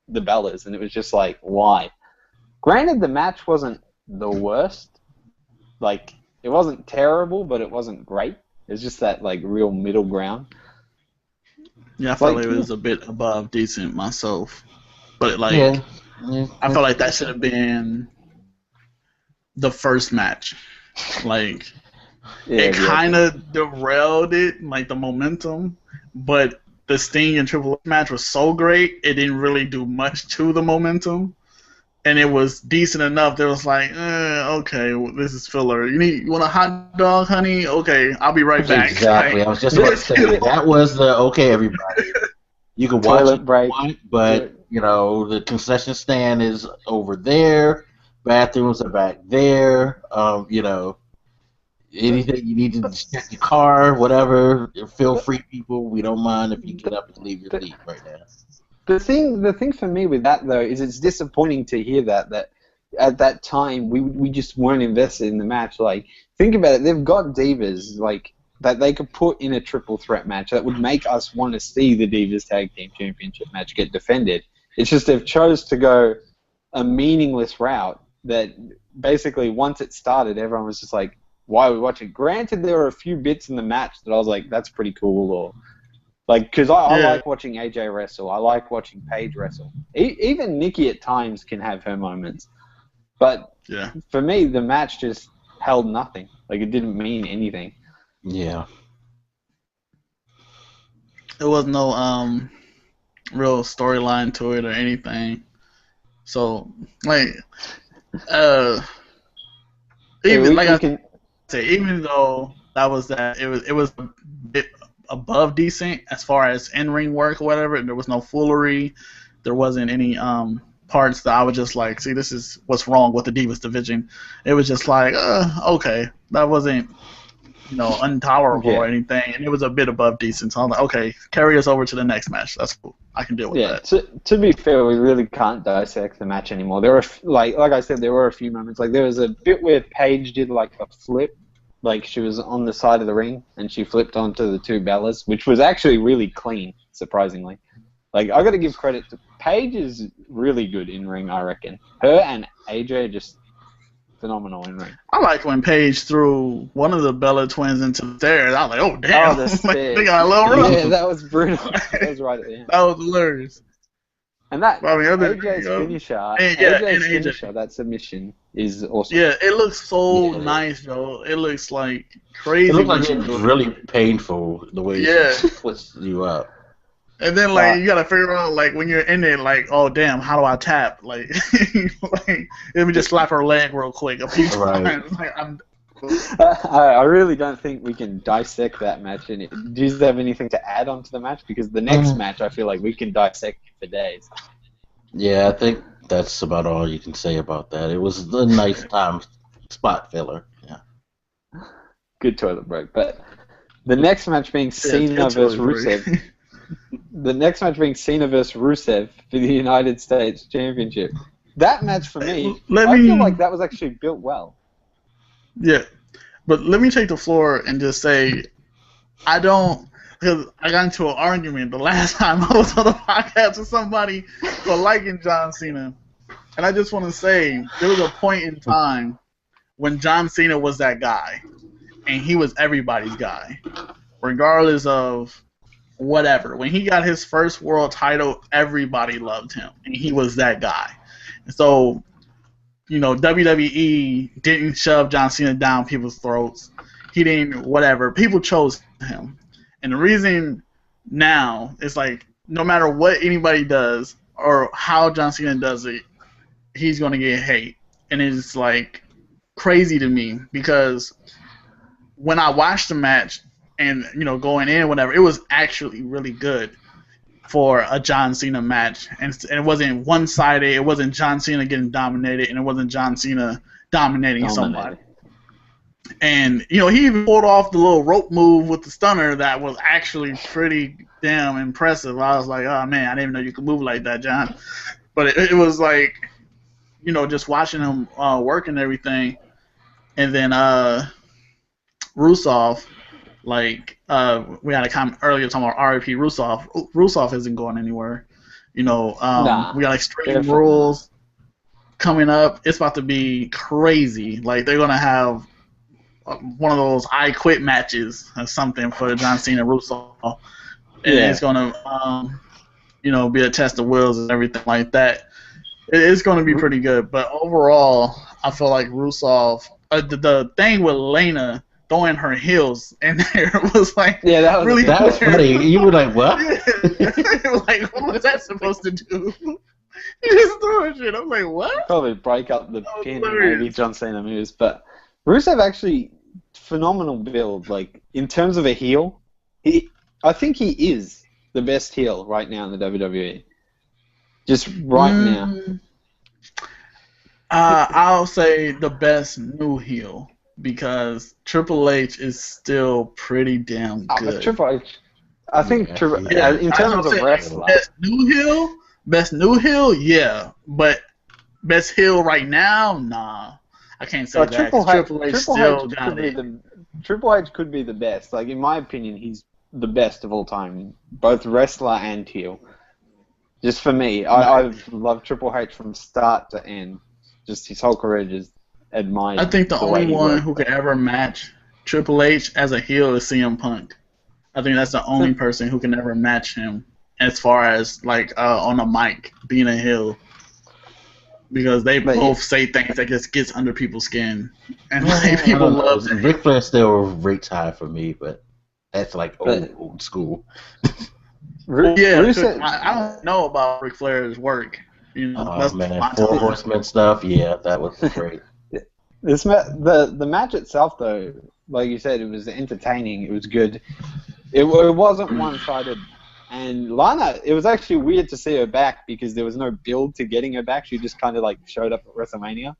the Bellas, and it was just like, why? Granted, the match wasn't the worst. Like, it wasn't terrible, but it wasn't great. It was just that, like, real middle ground. Yeah, I felt like it was a bit above decent myself. But, like, I felt like that should have been the first match. Like, it kind of derailed it, like, the momentum, but the Sting and Triple H match was so great, it didn't really do much to the momentum, and it was decent enough. There was like, okay, well, this is filler. You want a hot dog, honey? Okay, I'll be right back. Exactly. I was just about to say that was the okay, everybody. You can watch it, break, but the concession stand is over there. Bathrooms are back there. Anything you need to check your car, whatever, feel free, people. We don't mind if you get up and leave your seat right now. The thing for me with that, though, is it's disappointing to hear that at that time we just weren't invested in the match. Like, think about it. They've got divas, like, that they could put in a triple threat match that would make us want to see the Divas Tag Team Championship match get defended. It's just they've chose to go a meaningless route that basically once it started, everyone was just like, why are we watching? Granted, there were a few bits in the match that I was like, that's pretty cool, or like, because I like watching AJ wrestle, I like watching Paige wrestle. Even Nikki at times can have her moments, but for me, the match just held nothing. Like, it didn't mean anything. Yeah. There was no real storyline to it or anything. So, like, even though that was that, it was a bit above decent as far as in-ring work or whatever. There was no foolery. There wasn't any parts that I was just like, see, this is what's wrong with the Divas division. It was just like, okay, that wasn't intolerable or anything, and it was a bit above decent. So I'm like, okay, carry us over to the next match. That's cool. I can deal with that. To be fair, we really can't dissect the match anymore. There were like I said, there were a few moments. Like there was a bit where Paige did like a flip, like she was on the side of the ring and she flipped onto the two Bellas, which was actually really clean, surprisingly. Like I got to give credit to Paige is really good in ring, I reckon. Her and AJ are just phenomenal in ring. I like when Paige threw one of the Bella twins into the stairs. I was like, oh damn, they got a little room. Yeah, that was brutal. That was right at the end. That was hilarious. And that AJ's finisher, that submission is awesome. Yeah, it looks so nice, though. It looks like crazy. It looks like it's really painful the way it splits you up. And then, you gotta figure out, when you're in it, oh, damn, how do I tap? Let me just slap her leg real quick a few times. I really don't think we can dissect that match. Do you have anything to add on to the match? Because the next match, I feel like we can dissect for days. Yeah, I think that's about all you can say about that. It was a nice spot filler. Yeah. Good toilet break. But the next match being Cena versus Rusev. The next match being Cena versus Rusev for the United States Championship. That match for me, I feel like that was actually built well. Yeah, but let me take the floor and just say, because I got into an argument the last time I was on the podcast with somebody for liking John Cena. And I just want to say, there was a point in time when John Cena was that guy, and he was everybody's guy, regardless of whatever. When he got his first world title, everybody loved him, and he was that guy. And so, WWE didn't shove John Cena down people's throats. He didn't, whatever. People chose him. And the reason now is no matter what anybody does or how John Cena does it, he's going to get hate. And it's crazy to me because when I watched the match and, going in, whatever, it was actually really good for a John Cena match. And it wasn't one-sided. It wasn't John Cena getting dominated, and it wasn't John Cena dominating somebody. And, he even pulled off the little rope move with the stunner that was actually pretty damn impressive. I was like, oh, man, I didn't even know you could move like that, John. But it was just watching him work and everything. And then Rusev, we had a comment earlier talking about RIP Rusev. Rusev isn't going anywhere. We got Extreme Rules coming up. It's about to be crazy. They're going to have one of those I Quit matches or something for John Cena Rusev. And it's going to, be a test of wills and everything like that. It's going to be pretty good. But overall, I feel like Rusev, the thing with Lena throwing her heels in there was that was really that was funny. You were like, what? What was that supposed to do? He just threw her shit. I was like, what? Probably break up the pin and maybe John Cena moves. But Rusev actually phenomenal build. In terms of a heel, I think he is the best heel right now in the WWE. Just right now. I'll say the best new heel. Because Triple H is still pretty damn good. Triple H, I think in terms of wrestling, best new heel, yeah, but best heel right now, nah, I can't say that. Triple H still got it. Triple H could be the best. In my opinion, he's the best of all time, both wrestler and heel. Just for me, I've loved Triple H from start to end. Just his whole career just. Admired I think the only one who could ever match Triple H as a heel is CM Punk. I think that's the only person who can ever match him as far as on a mic being a heel, because they both say things that just gets under people's skin, and people love it. Ric Flair still rates high for me, but that's old school. I don't know about Ric Flair's work. That's Four Horsemen stuff. Yeah, that was great. The match itself, though, like you said, it was entertaining. It was good. It wasn't one-sided. And Lana, it was actually weird to see her back because there was no build to getting her back. She just kind of showed up at WrestleMania.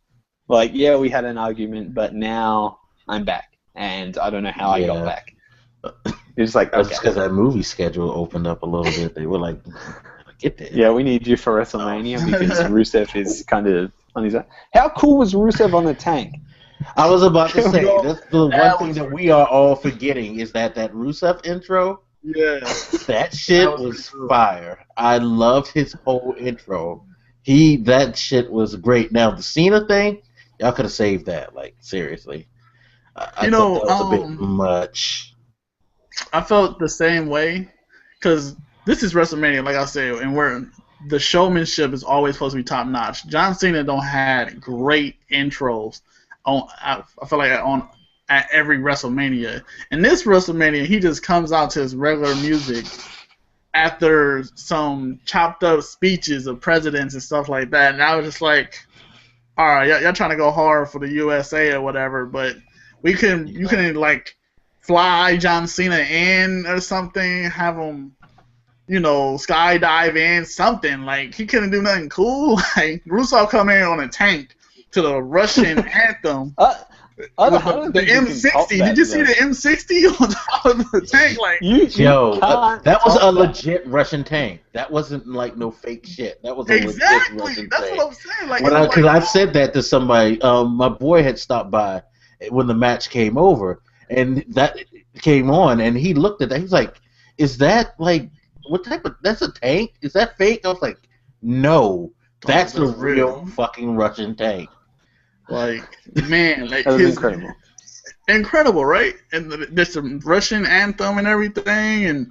We had an argument, but now I'm back. and I don't know how I got back. It's like, that's because that movie schedule opened up a little bit. They were like, get there. Yeah, we need you for WrestleMania because Rusev is kind of on his own. How cool was Rusev on the tank? I was about to say, that's the one thing that we are all forgetting is that Rusev intro. Yeah. That shit was fire. I loved his whole intro. That shit was great. Now, the Cena thing, y'all could have saved that. Like, seriously. I thought that was a bit much. I felt the same way, because this is WrestleMania, like I said, and the showmanship is always supposed to be top notch. John Cena don't had great intros I feel like at every WrestleMania. In this WrestleMania, he just comes out to his regular music after some chopped up speeches of presidents and stuff like that, and I was just like, all right, y'all trying to go hard for the USA or whatever, but you couldn't like fly John Cena in or something, have him, skydive in, something. Like, he couldn't do nothing cool. Like, Rusev come in on a tank to the Russian anthem. The M60. Did you see the M60 on top of the tank? Like, that was a legit Russian tank. That wasn't like no fake shit. That was a legit Russian That's tank. What I'm saying. Like, because I've said that to somebody. My boy had stopped by when the match came over. And that came on, and he looked at that. He was like, "Is that like what type of? That's a tank? Is that fake?" I was like, "No, that's the real fucking Russian tank." Like, man, like that was incredible, right? And there's some Russian anthem and everything, and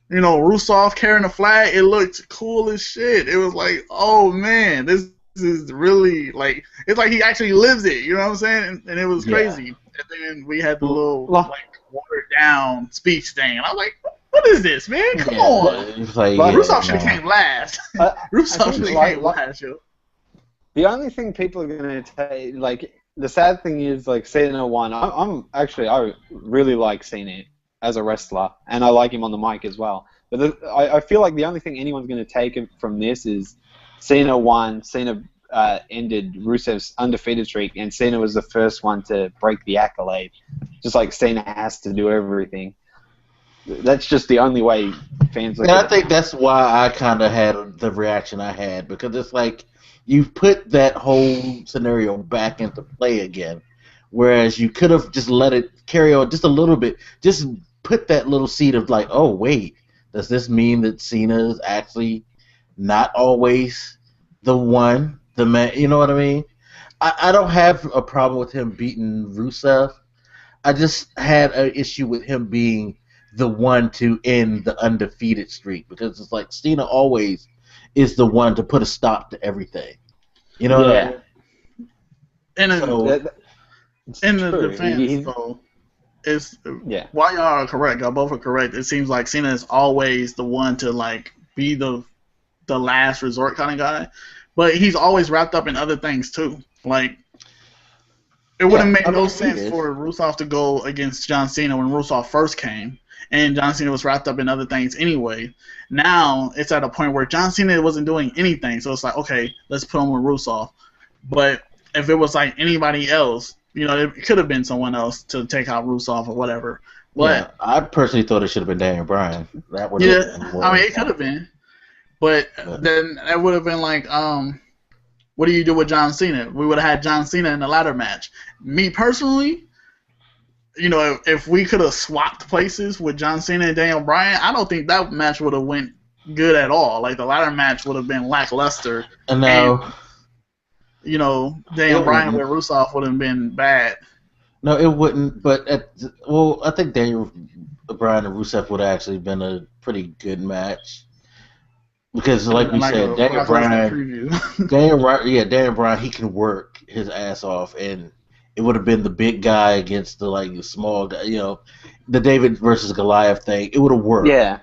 Rusev carrying the flag. It looked cool as shit. It was like, oh man, this is really like, it's like he actually lives it. You know what I'm saying? And it was crazy. And then we had the little like watered down speech thing, and I was like, "What is this, man? Come on!" Like, Rusev should have came last. Rusev should have came last, yo. The only thing people are gonna take, like, the sad thing is, like, Cena won. I really like Cena as a wrestler, and I like him on the mic as well. But I feel like the only thing anyone's gonna take from this is Cena won. Cena ended Rusev's undefeated streak, and Cena was the first one to break the accolade. Just like Cena has to do everything. That's just the only way fans look at it. I think that's why I kind of had the reaction I had, because it's like you put that whole scenario back into play again, whereas you could have just let it carry on just a little bit. Just put that little seed of like, oh wait, does this mean that Cena is actually not always the one? The man, you know what I mean? I don't have a problem with him beating Rusev. I just had an issue with him being the one to end the undefeated streak, because it's like Cena always is the one to put a stop to everything. You know what I mean? In the defense, though, while y'all are correct, y'all both are correct. It seems like Cena is always the one to like be the last resort kind of guy. But he's always wrapped up in other things, too. Like, it wouldn't make no sense for Rusev to go against John Cena when Rusev first came, and John Cena was wrapped up in other things anyway. Now, it's at a point where John Cena wasn't doing anything, so it's like, okay, let's put him with Rusev. But if it was, like, anybody else, it could have been someone else to take out Rusev or whatever. But I personally thought it should have been Daniel Bryan. That would it could have been. But then that would have been like, what do you do with John Cena? We would have had John Cena in the ladder match. Me personally, if we could have swapped places with John Cena and Daniel Bryan, I don't think that match would have went good at all. Like, the ladder match would have been lackluster. No. And, Daniel Bryan with Rusev would have been bad. No, it wouldn't. But I think Daniel Bryan and Rusev would have actually been a pretty good match. Because, like we said, Daniel Bryan, he can work his ass off, and it would have been the big guy against the small guy, the David versus Goliath thing. It would have worked. Yeah.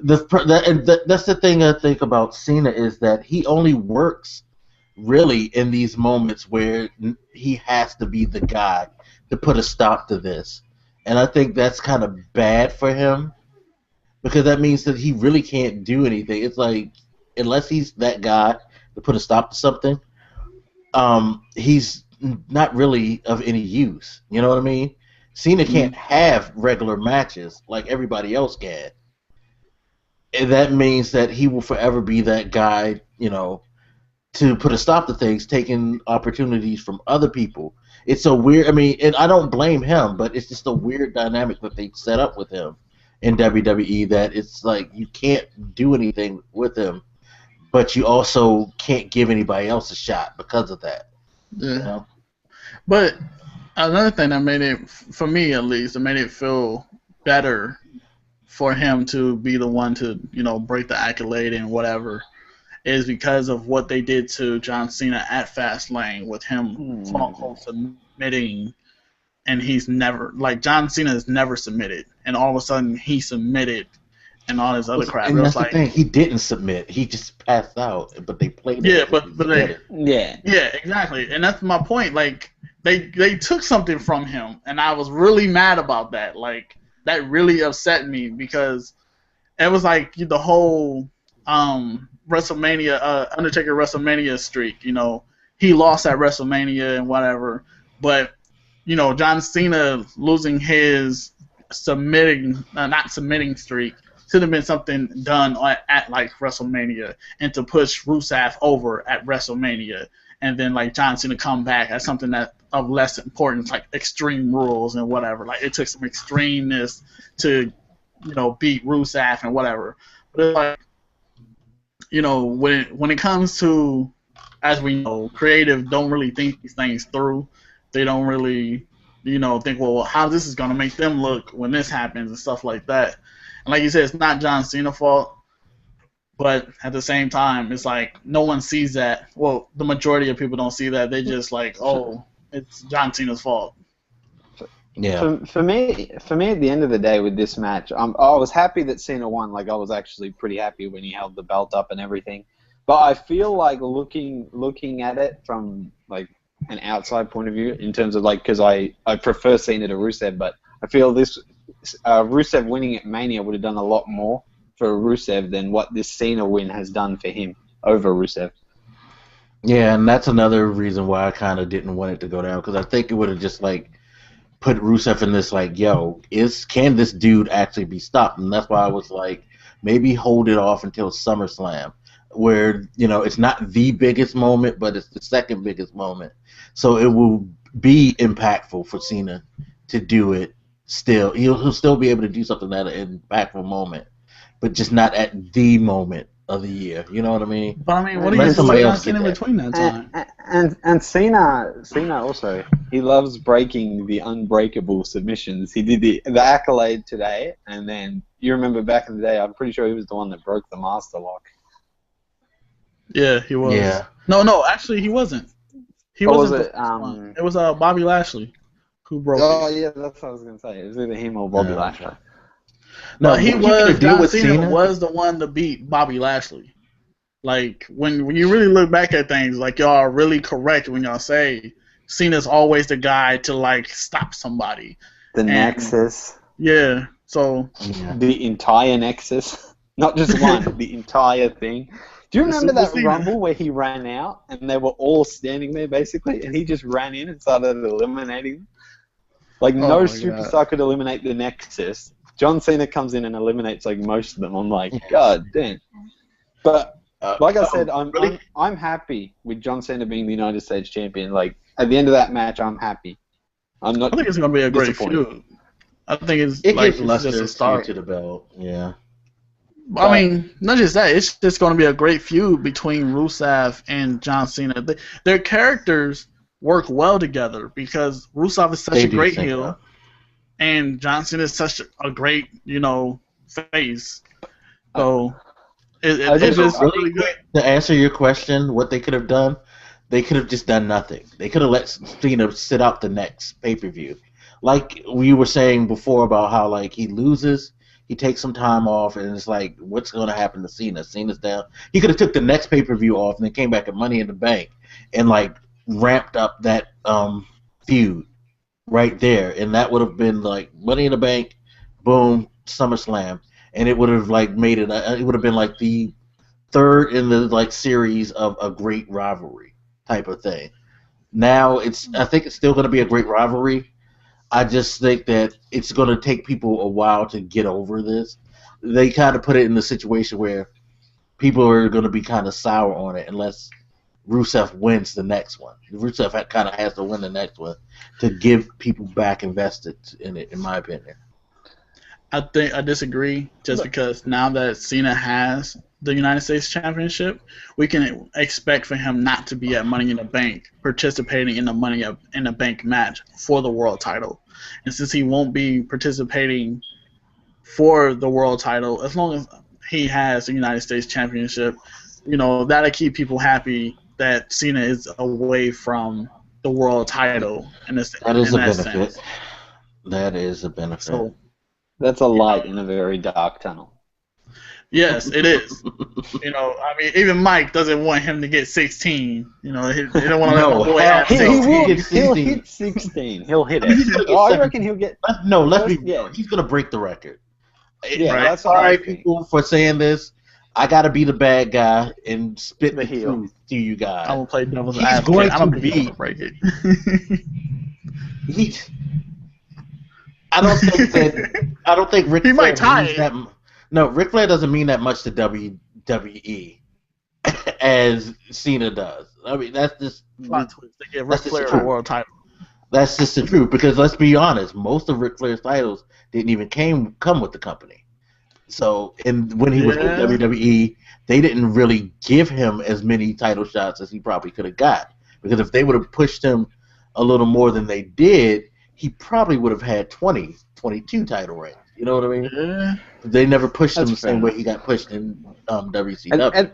That's the thing I think about Cena, is that he only works really in these moments where he has to be the guy to put a stop to this, and I think that's kind of bad for him. Because that means that he really can't do anything. It's like, unless he's that guy to put a stop to something, he's not really of any use. You know what I mean? Cena can't have regular matches like everybody else can. And that means that he will forever be that guy, you know, to put a stop to things, taking opportunities from other people. It's a weird, I mean, and I don't blame him, but it's just a weird dynamic that they set up with him in WWE that it's like you can't do anything with him, but you also can't give anybody else a shot because of that. Yeah. You know? But another thing that made it, for me at least, it made it feel better for him to be the one to, you know, break the accolade and whatever, is because of what they did to John Cena at Fastlane with him quote unquote submitting, and he's never, like, John Cena has never submitted, and all of a sudden he submitted and all this other crap. And that's the thing, he didn't submit, he just passed out, but they played it. Yeah, but yeah, exactly, and that's my point. Like, they took something from him, and I was really mad about that. Like, that really upset me because it was like the whole WrestleMania, Undertaker WrestleMania streak. You know, he lost at WrestleMania and whatever, but you know, John Cena losing his not submitting streak should have been something done at like WrestleMania, and to push Rusev over at WrestleMania, and then like John Cena come back as something that of less importance, like Extreme Rules and whatever. Like, it took some extremeness to, you know, beat Rusev and whatever. But it's like, you know, when it comes to, as we know, creative don't really think these things through. They don't really, you know, think, well, how this is gonna make them look when this happens and stuff like that. And like you said, it's not John Cena's fault, but at the same time, it's like no one sees that. Well, the majority of people don't see that. They just like, oh, it's John Cena's fault. Yeah. For me, at the end of the day with this match, I was happy that Cena won. Like, I was actually pretty happy when he held the belt up and everything. But I feel like looking at it from like an outside point of view, in terms of like, because I prefer Cena to Rusev, but I feel this Rusev winning at Mania would have done a lot more for Rusev than what this Cena win has done for him over Rusev. Yeah, and that's another reason why I kind of didn't want it to go down, because I think it would have just like put Rusev in this like, yo, can this dude actually be stopped? And that's why I was like, maybe hold it off until SummerSlam, where, you know, it's not the biggest moment, but it's the second biggest moment. So it will be impactful for Cena to do it still. He'll still be able to do something at an impactful moment, but just not at the moment of the year. You know what I mean? But I mean, what do you do in between that time? And Cena also, he loves breaking the unbreakable submissions. He did the accolade today, and then you remember back in the day, I'm pretty sure he was the one that broke the master lock. Yeah, he was. Yeah. No, actually, he wasn't. He wasn't. It was Bobby Lashley who broke it. Oh, yeah, that's what I was going to say. It was either him or Bobby Lashley. No, John Cena was the one to beat Bobby Lashley. Like, when you really look back at things, like, y'all are really correct when y'all say Cena's always the guy to, like, stop somebody. The Nexus. Yeah, so. Yeah. The entire Nexus. Not just one, the entire thing. Do you remember that Rumble where he ran out and they were all standing there, basically, and he just ran in and started eliminating them? Like, no superstar could eliminate the Nexus. John Cena comes in and eliminates like most of them. I'm like, God damn. But like I said, I'm happy with John Cena being the United States champion. Like, at the end of that match, I'm happy. I think it's gonna be a great feud. I think it's just a start to the belt. Yeah. I mean, not just that. It's just going to be a great feud between Rusev and John Cena. Their characters work well together because Rusev is such a great heel, and John Cena is such a great, you know, face. So it's just really good. To answer your question, what they could have done, they could have just done nothing. They could have let Cena sit out the next pay-per-view. Like we were saying before about how, like, he loses, he takes some time off, and it's like, what's going to happen to Cena? Cena's down. He could have took the next pay-per-view off and then came back at Money in the Bank and, like, ramped up that feud right there. And that would have been, like, Money in the Bank, boom, SummerSlam. And it would have, like, made it, it would have been, like, the third in the, like, series of a great rivalry type of thing. Now, I think it's still going to be a great rivalry. I just think that it's going to take people a while to get over this. They kind of put it in the situation where people are going to be kind of sour on it unless Rusev wins the next one. Rusev kind of has to win the next one to give people back invested in it, in my opinion. I disagree, just because now that Cena has the United States Championship, we can expect for him not to be at Money in the Bank participating in the Money in the Bank match for the world title. And since he won't be participating for the world title, as long as he has the United States Championship, that'll keep people happy that Cena is away from the world title. That is a benefit. Sense. That is a benefit. So, that's a light in a very dark tunnel. Yes, it is. Even Mike doesn't want him to get 16. He don't want to let my boy have 16. He'll hit 16. He'll hit it. I reckon he'll get... No, let's be real. He's going to break the record. Yeah, right. That's sorry, people, for saying this. I gotta be the bad guy and spit the truth to you guys. I'm gonna play devil's advocate. I'm gonna be break it. I don't think Ric Flair might tie it. No, Ric Flair doesn't mean that much to WWE as Cena does. I mean, that's just Ric Flair the world title. That's just the truth, because let's be honest, most of Ric Flair's titles didn't even come with the company. So, when he was with WWE, they didn't really give him as many title shots as he probably could have got. Because if they would have pushed him a little more than they did, he probably would have had 22 title reigns. You know what I mean? Yeah. They never pushed him the same way he got pushed in WCW.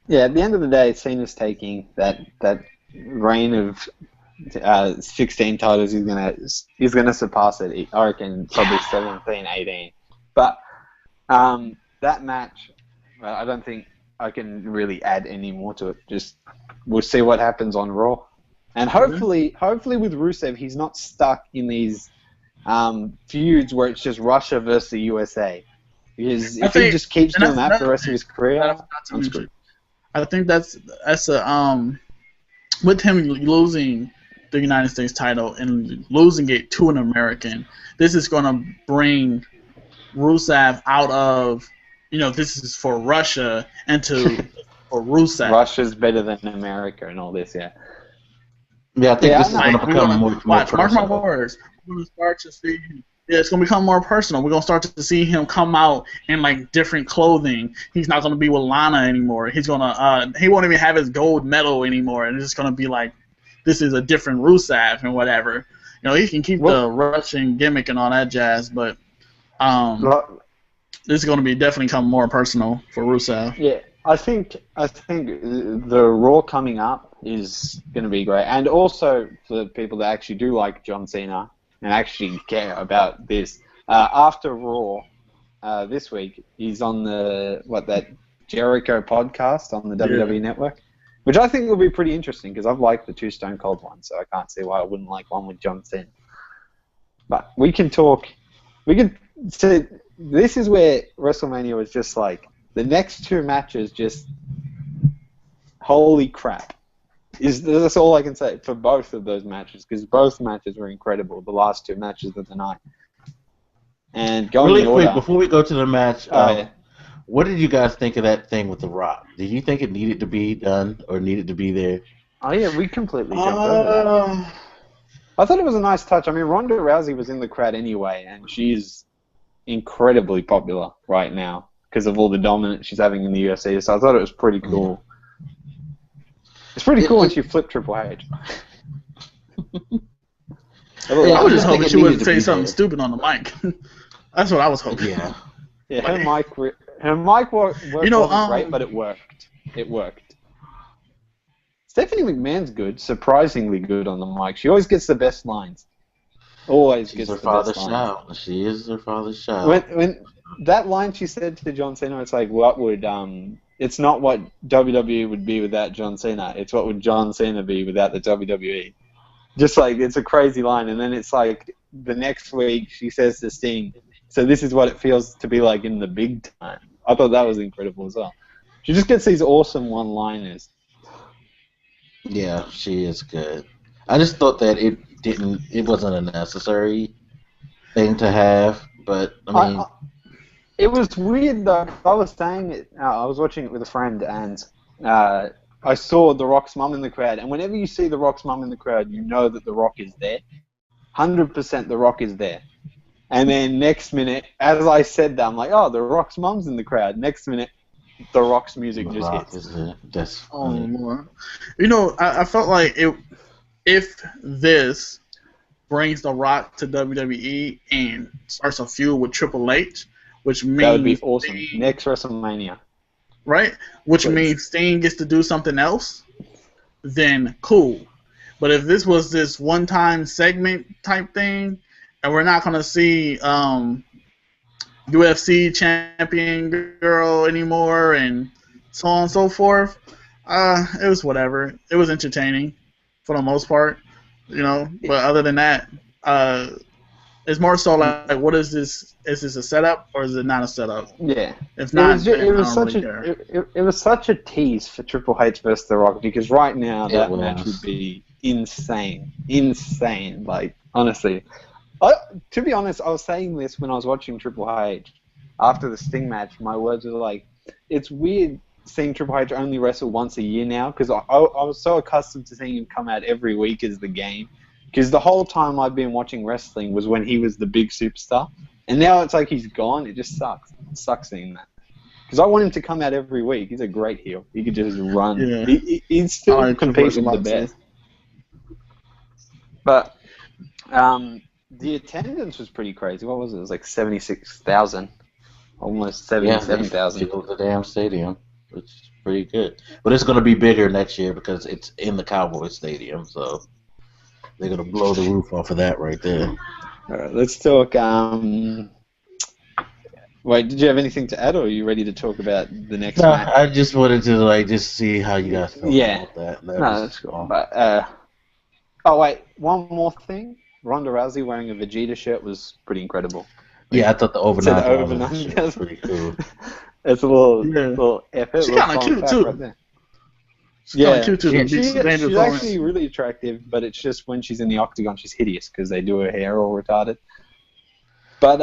Yeah, at the end of the day, Cena's taking that reign of 16 titles. He's gonna surpass it. I reckon probably 17, 18. But that match, I don't think I can really add any more to it. Just we'll see what happens on Raw, and hopefully with Rusev, he's not stuck in these feuds where it's just Russia versus the USA. Because if he just keeps doing that for the rest of his career, I'm screwed. I think that's with him losing the United States title and losing it to an American. This is going to bring Rusev out of, this is for Russia for Rusev. Russia's better than America and all this, yeah. Yeah, I think this is going to become more personal. Mark my words. We're going to start to see, it's going to become more personal. We're going to start to see him come out in different clothing. He's not going to be with Lana anymore. He's going to, he won't even have his gold medal anymore. And it's just going to be this is a different Rusev and whatever. He can keep the Russian gimmick and all that jazz, but this is going to be definitely become more personal for Rusev. Yeah, I think the Raw coming up is going to be great, and also for the people that actually do like John Cena and actually care about this. After Raw this week, he's on that Jericho podcast on the WWE Network, which I think will be pretty interesting because I've liked the two Stone Cold ones, so I can't see why I wouldn't like one with John Cena. But we can talk. So this is where WrestleMania was just the next two matches just holy crap. That's all I can say for both of those matches, because both matches were incredible, the last two matches of the night. And going really quick, before we go to the match, what did you guys think of that thing with The Rock? Did you think it needed to be done or needed to be there? Oh, yeah, we completely jumped over that. I thought it was a nice touch. I mean, Ronda Rousey was in the crowd anyway, and she's incredibly popular right now because of all the dominance she's having in the UFC, so I thought it was pretty cool. It's pretty cool when she flipped Triple H. I was just hoping she wouldn't say something stupid on the mic. That's what I was hoping. Yeah, her mic worked wasn't great, but it worked. It worked. Stephanie McMahon's good, surprisingly good on the mic. She always gets the best lines. Always gets the best lines. She is her father's child. When that line she said to John Cena, it's what would it's not what WWE would be without John Cena. It's what would John Cena be without the WWE. Just it's a crazy line, and then it's the next week she says to Sting, so this is what it feels to be like in the big time. I thought that was incredible as well. She just gets these awesome one-liners. Yeah, she is good. I just thought that it wasn't a necessary thing to have. But I mean, it was weird though. I was saying it. I was watching it with a friend, and I saw The Rock's mum in the crowd. And whenever you see The Rock's mum in the crowd, you know that The Rock is there. 100% The Rock is there. And then next minute, as I said that, I'm like, oh, The Rock's mum's in the crowd. Next minute, The Rock's music just hits. That's funny. You know, I felt like if this brings The Rock to WWE and starts a feud with Triple H, which means that would be awesome. Next WrestleMania. Right? Which means Sting gets to do something else, then cool. But if this was this one-time segment type thing, and we're not going to see UFC champion girl anymore and so on and so forth, it was whatever. It was entertaining for the most part, you know. But other than that, it's more so like what is this? Is this a setup or is it not a setup? Yeah. If not, it was such a tease for Triple H versus The Rock, because right now that match would be insane. Like, honestly. To be honest, I was saying this when I was watching Triple H after the Sting match. My words were like, it's weird seeing Triple H only wrestle once a year now, because I was so accustomed to seeing him come out every week as the game. Because the whole time I've been watching wrestling was when he was the big superstar. And now it's like he's gone. It just sucks. It sucks seeing that. Because I want him to come out every week. He's a great heel. He could just run. Yeah. He's still competing with the best. But the attendance was pretty crazy. What was it? It was like 76,000. Almost 77,000. Yeah, the damn stadium. Which is pretty good. But it's going to be bigger next year because it's in the Cowboys Stadium. So they're going to blow the roof off of that right there. All right, let's talk. Wait, did you have anything to add, or are you ready to talk about the next match? I just wanted to just see how you guys felt about that. That's cool. But oh wait, one more thing. Ronda Rousey wearing a Vegeta shirt was pretty incredible. Yeah, I thought the overnight was pretty cool. It's a little epic. She's kind of cute too. Right there. She's actually really attractive, but it's just when she's in the octagon, she's hideous because they do her hair all retarded. But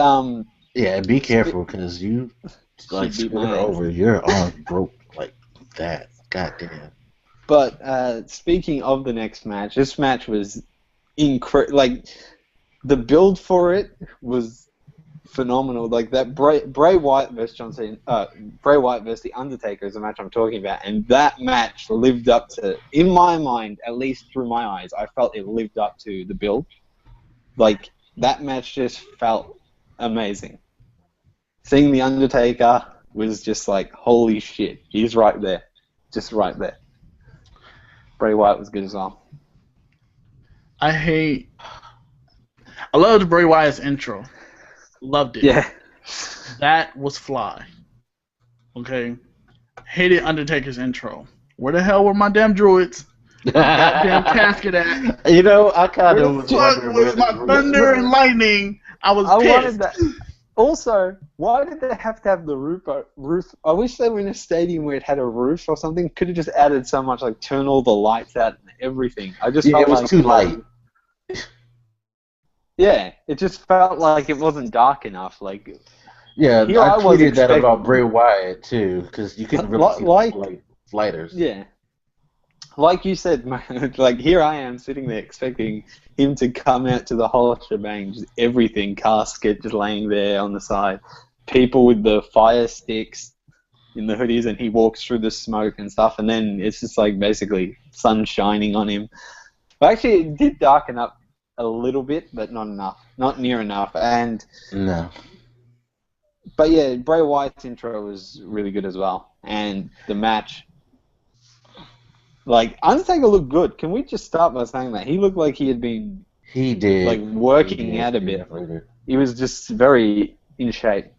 yeah, be careful because you screw her over, your arm broke like that. Goddamn. But speaking of the next match, this match was incredible. Like the build for it was phenomenal. Like that Bray Wyatt versus Bray Wyatt versus The Undertaker is the match I'm talking about, and that match lived up to, in my mind, at least through my eyes, I felt it lived up to the build. Like that match just felt amazing. Seeing The Undertaker was just like, holy shit, he's right there, just right there. Bray Wyatt was good as well. I loved Bray Wyatt's intro. Loved it. Yeah. That was fly. Okay. Hated Undertaker's intro. Where the hell were my damn druids? Goddamn casket at? You know, I kind of was wondering with my thunder and lightning. I pissed. Wanted that. Also, why did they have to have the roof? I wish they were in a stadium where it had a roof or something. Could have just added so much, like turn all the lights out and everything. I just felt it was too light. Yeah, it just felt like it wasn't dark enough. Like, yeah, I tweeted that about Bray Wyatt too, because you couldn't really see the lighters. Yeah, like you said, man, like here I am sitting there expecting him to come out to the whole shebang, just everything, casket just laying there on the side, people with the fire sticks in the hoodies, and he walks through the smoke and stuff, and then it's just like basically sun shining on him. But actually, it did darken up a little bit, but not enough, not near enough. And no. But yeah, Bray Wyatt's intro was really good as well, and the match. Like Undertaker looked good. Can we just start by saying that he looked like he had been? He did. Like working out a bit. He was just very in shape.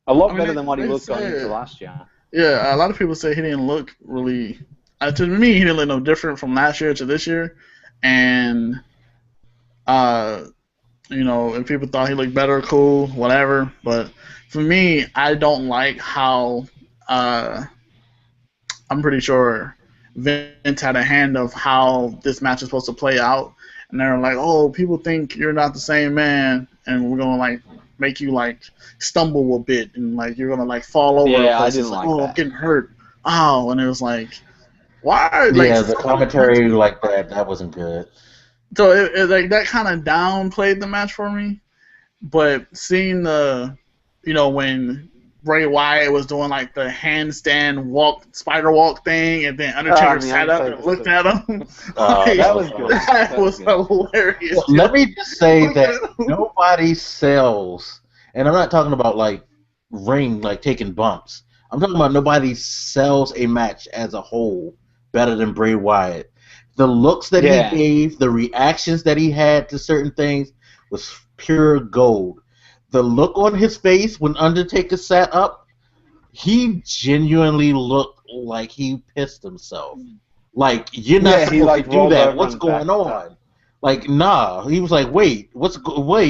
A lot better than what he looked going into last year. Yeah, a lot of people say he didn't look really. To me, he didn't look no different from last year to this year, and. You know, if people thought he looked better, cool, whatever. But for me, I don't like how I'm pretty sure Vince had a hand of how this match is supposed to play out. and they're like, "Oh, people think you're not the same man, and we're gonna like make you like stumble a bit, and like you're gonna like fall over." Yeah, I places. didn't like oh, that. I'm getting hurt. Oh, and it was like, why? Yeah, Like, the commentary like that wasn't good. so it like that kind of downplayed the match for me. But seeing the, when Bray Wyatt was doing like the handstand spider walk thing, and then Undertaker sat up and looked at him. That was good. That was hilarious. Well, let me just say that nobody sells, and I'm not talking about like ring, like taking bumps. I'm talking about nobody sells a match as a whole better than Bray Wyatt. The looks that he gave, the reactions that he had to certain things was pure gold. The look on his face when Undertaker sat up, he genuinely looked like he pissed himself. Like, you're not supposed to do that. What's going on? Like, nah. He was like, wait,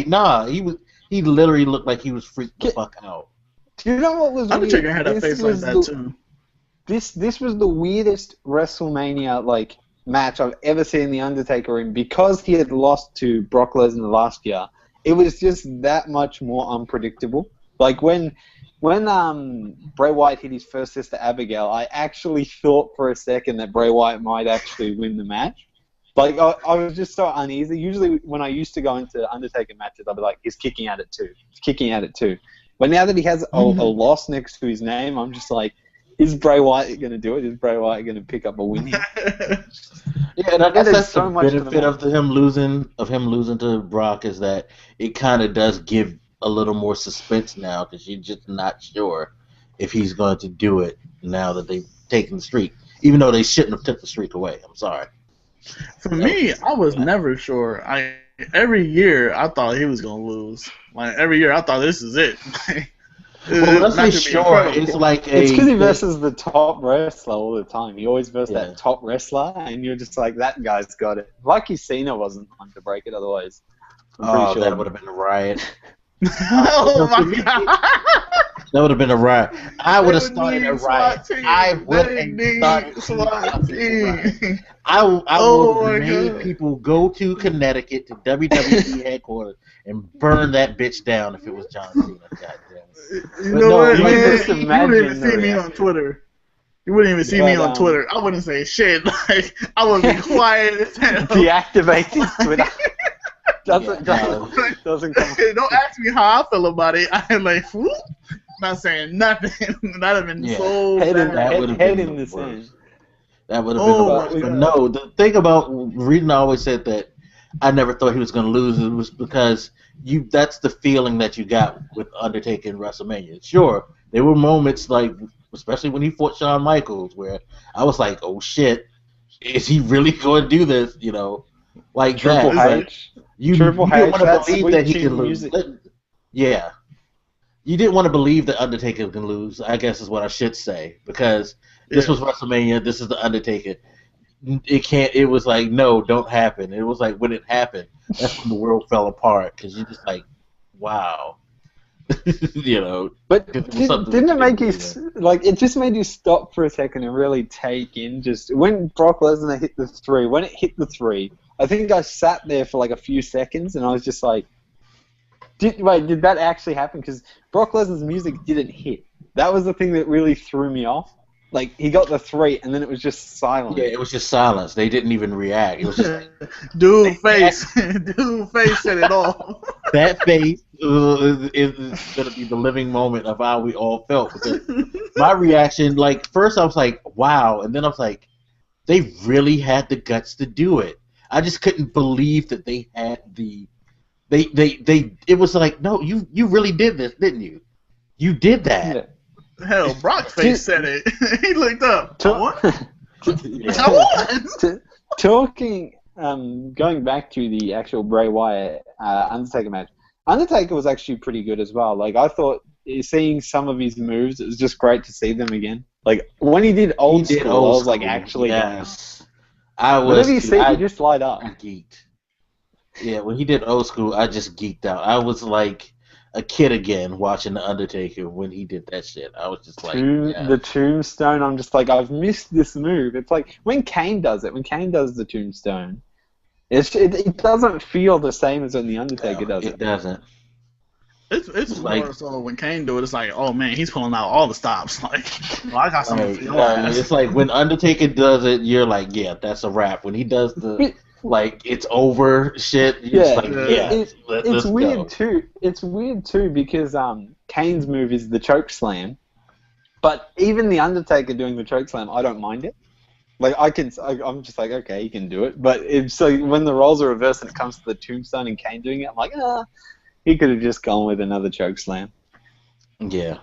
nah. He literally looked like he was freaked the fuck out. Do you know what was Undertaker weird? had a face like that too. This was the weirdest WrestleMania like match I've ever seen the Undertaker in, because he had lost to Brock Lesnar last year. It was just that much more unpredictable. Like when Bray Wyatt hit his first sister Abigail, I actually thought for a second that Bray Wyatt might actually win the match. Like I was just so uneasy. Usually when I used to go into Undertaker matches, I'd be like, he's kicking at it too. He's kicking at it too. But now that he has a loss next to his name, I'm just like, is Bray Wyatt going to do it? Is Bray Wyatt going to pick up a win here? Yeah, and I guess that's so the benefit of him losing to Brock, is that it kind of does give a little more suspense now, because you're just not sure if he's going to do it now that they've taken the streak, even though they shouldn't have took the streak away. I'm sorry. For me, I was never sure. Every year I thought he was going to lose. Like every year I thought this is it. Well, let's be sure. It's like it's because he versus the top wrestler all the time. He always versus that top wrestler, and you're just like, that guy's got it. Lucky Cena wasn't on to break it, otherwise. I'm pretty sure that would have been a riot. Oh my god! That would have been a riot. I would have started a riot. I would have started. I would have made people go to Connecticut to WWE headquarters and burn that bitch down if it was John Cena. Goddamn. You know what, man? You wouldn't even see me on Twitter. You wouldn't even see me on Twitter. I wouldn't say shit. Like, I would be quiet as hell. Deactivate his Twitter. Doesn't come. Don't ask me how I feel about it. I'm like, whoop, not saying nothing. That'd have been so bad. Head in the sand. That would have been the worst. But no, the thing about the reason I always said that I never thought he was going to lose it was because that's the feeling that you got with Undertaker in WrestleMania. Sure, there were moments like, especially when he fought Shawn Michaels, where I was like, oh shit, is he really going to do this? You know, like Triple that. H. You didn't want to believe that he could lose. Yeah. You didn't want to believe that Undertaker can lose, I guess is what I should say, because this was WrestleMania, this is the Undertaker. It was like, no, don't happen. It was like, when it happened, that's when the world fell apart, because you're just like, wow. You know. But didn't it make you, like, it just made you stop for a second and really take in just, when Brock Lesnar hit the three, when it hit the three, I think I sat there for like a few seconds and I was just like, did that actually happen? Because Brock Lesnar's music didn't hit. That was the thing that really threw me off. Like, he got the three, and then it was just silence. Yeah, it was just silence. They didn't even react. It was just like, dude face said it all. That face is going to be the living moment of how we all felt. Because my reaction, like, first I was like, wow, and then I was like, they really had the guts to do it. I just couldn't believe that they had the... It was like, no, you really did this, didn't you? You did that. Yeah. Hell, Brock's face said it. He looked up. Talking, going back to the actual Bray Wyatt Undertaker match, Undertaker was actually pretty good as well. Like, I thought, seeing some of his moves, it was just great to see them again. Like, when he did old school, I was like, actually, yes. I was. Whenever you see it, you just light up. I geeked. Yeah, when he did old school, I just geeked out. I was like a kid again watching The Undertaker when he did that shit. I was just like... The tombstone, I'm just like, I've missed this move. It's like, when Kane does it, when Kane does the tombstone, It doesn't feel the same as when the Undertaker does it. It doesn't. It's like, more so when Kane do it, it's like, oh man, he's pulling out all the stops. Like, well, I got something for your ass. It's like when Undertaker does it, you're like, yeah, that's a wrap. When he does the like it's over shit, you're just like, yeah, it's weird go. Too. It's weird too because Kane's move is the choke slam, but even the Undertaker doing the choke slam, I don't mind it. Like I'm just like, okay, he can do it. But it's like when the roles are reversed and it comes to the tombstone and Kane doing it, I'm like, he could have just gone with another choke slam. Yeah.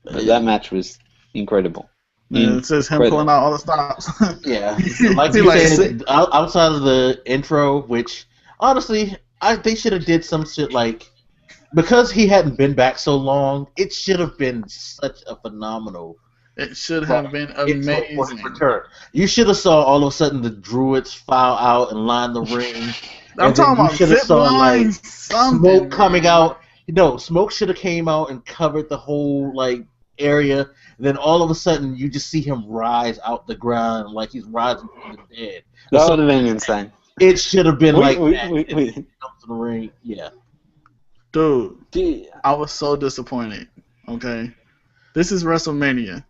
But that match was incredible. Yeah, it's just him pulling out all the stops. Yeah. Like you said, outside of the intro, which, honestly, they should have did some shit like, because he hadn't been back so long, it should have been such a phenomenal. It should have been amazing. You should have saw all of a sudden the Druids file out and line the ring. I'm talking about zip lines, smoke coming out. Smoke should have came out and covered the whole like area. Then all of a sudden, you just see him rise out the ground like he's rising from the dead. That would have been insane. It should have been like that. He comes to the ring. Yeah. Dude, I was so disappointed. Okay, this is WrestleMania.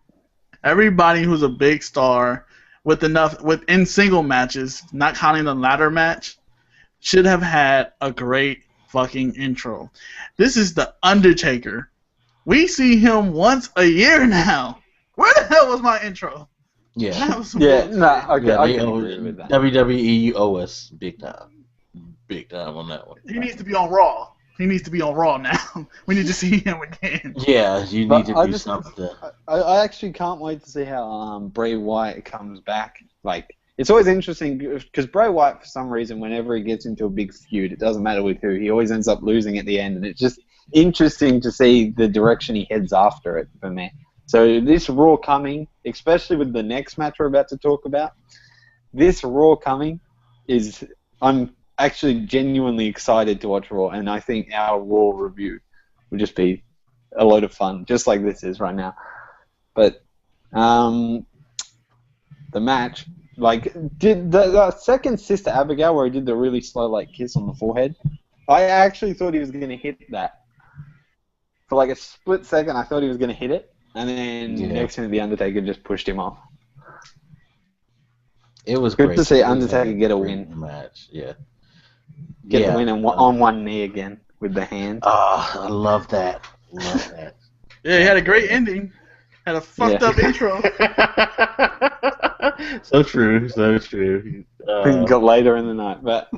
Everybody who's a big star within single matches, not counting the ladder match, should have had a great fucking intro. This is the Undertaker. We see him once a year now. Where the hell was my intro? Yeah. WWE, you owe us big time. Big time on that one. He needs to be on Raw. He needs to be on Raw now. We need to see him again. Yeah, you need to do something. I actually can't wait to see how Bray Wyatt comes back. Like, it's always interesting because Bray Wyatt, for some reason, whenever he gets into a big feud, it doesn't matter with who, he always ends up losing at the end, and it's just interesting to see the direction he heads after it for me. So this Raw coming, especially with the next match we're about to talk about, this Raw coming I'm actually genuinely excited to watch Raw, and I think our Raw review will just be a load of fun, just like this is right now. But the match, like, did the second Sister Abigail where he did the really slow like kiss on the forehead, I actually thought he was going to hit that. For like a split second, I thought he was going to hit it, and then next thing, the Undertaker just pushed him off. It was good to see Undertaker get a win. Match, yeah. Get the win on one knee again with the hand. Oh, I love that. Love that. Yeah, he had a great ending. Had a fucked up intro. So true, so true. Got later in the night, but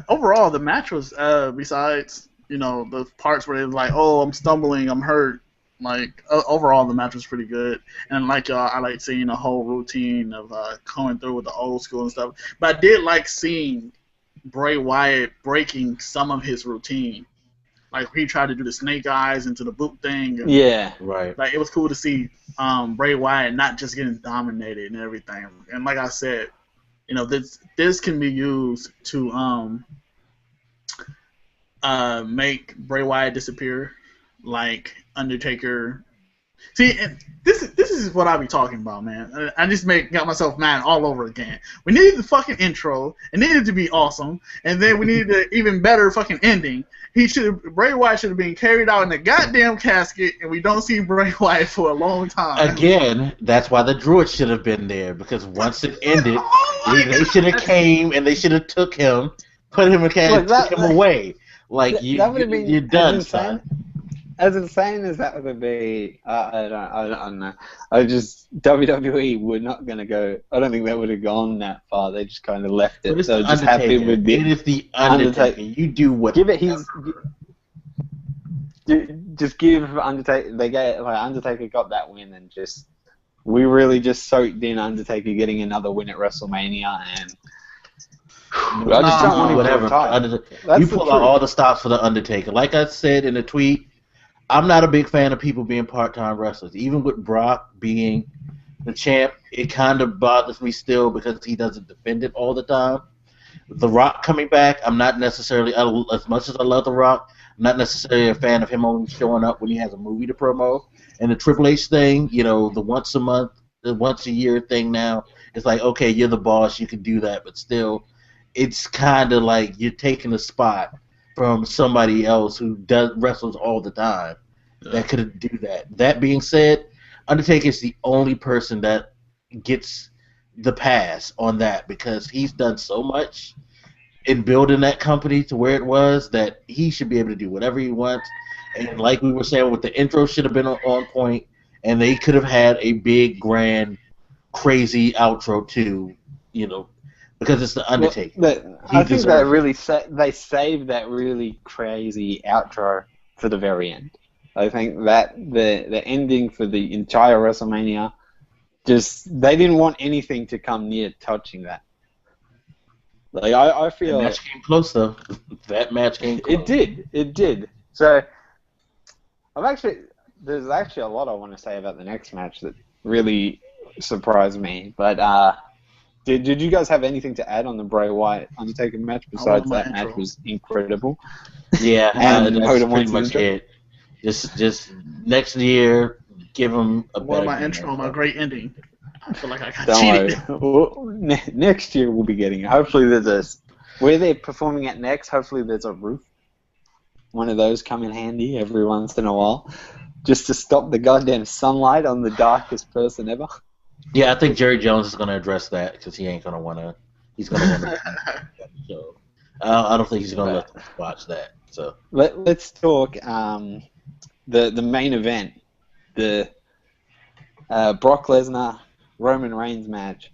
overall, the match was besides the parts where it's like, oh, I'm stumbling, I'm hurt. Like overall, the match was pretty good, and like I like seeing the whole routine of coming through with the old school and stuff. But I did like seeing Bray Wyatt breaking some of his routine. Like he tried to do the snake eyes into the boot thing. And, yeah, right. Like it was cool to see Bray Wyatt not just getting dominated and everything. And like I said, this can be used to make Bray Wyatt disappear, like Undertaker. See, this is what I be talking about, man. I just got myself mad all over again. We needed the fucking intro. It needed to be awesome, and then we needed an even better fucking ending. Bray Wyatt should have been carried out in the goddamn casket, and we don't see Bray Wyatt for a long time. Again, that's why the Druid should have been there, because once it ended, they should have came and they should have took him, put him in the casket, took him away. Like you're done, son. As insane as that would be, I don't know. WWE were not going to go. I don't think they would have gone that far. They just kind of left it. So just happy with it. It is the Undertaker. You do what. Give it his. Just give Undertaker. Undertaker got that win, and we really just soaked in Undertaker getting another win at WrestleMania, and I just don't want whatever. You pull out all the stops for the Undertaker. Like I said in the tweet, I'm not a big fan of people being part-time wrestlers. Even with Brock being the champ, it kind of bothers me still because he doesn't defend it all the time. The Rock coming back, I'm not necessarily, as much as I love The Rock, I'm not necessarily a fan of him only showing up when he has a movie to promote. And the Triple H thing, the once a month, the once a year thing now, it's like, okay, you're the boss, you can do that, but still, it's kind of like you're taking a spot from somebody else who wrestles all the time that could do that. That being said, Undertaker's the only person that gets the pass on that because he's done so much in building that company to where it was that he should be able to do whatever he wants. And like we were saying, with the intro should have been on point, and they could have had a big, grand, crazy outro too, because it's the Undertaker. I think they really they saved that really crazy outro for the very end. I think that the ending for the entire WrestleMania, they didn't want anything to come near touching that. Like I feel that match came close though. That match came close. It did. So there's actually a lot I want to say about the next match that really surprised me. But did you guys have anything to add on the Bray Wyatt Undertaker match besides that match was incredible? Yeah, and that's pretty much it. Just next year, give him a better my intro, my great ending. I feel like I got cheated. Next year we'll be getting it. Hopefully where they're performing at next, hopefully there's a roof. One of those come in handy every once in a while, just to stop the goddamn sunlight on the darkest person ever. Yeah, I think Jerry Jones is going to address that because he ain't going to want to. He's going to want to. So I don't think he's going to let them watch that. So let's talk the main event, the Brock Lesnar Roman Reigns match,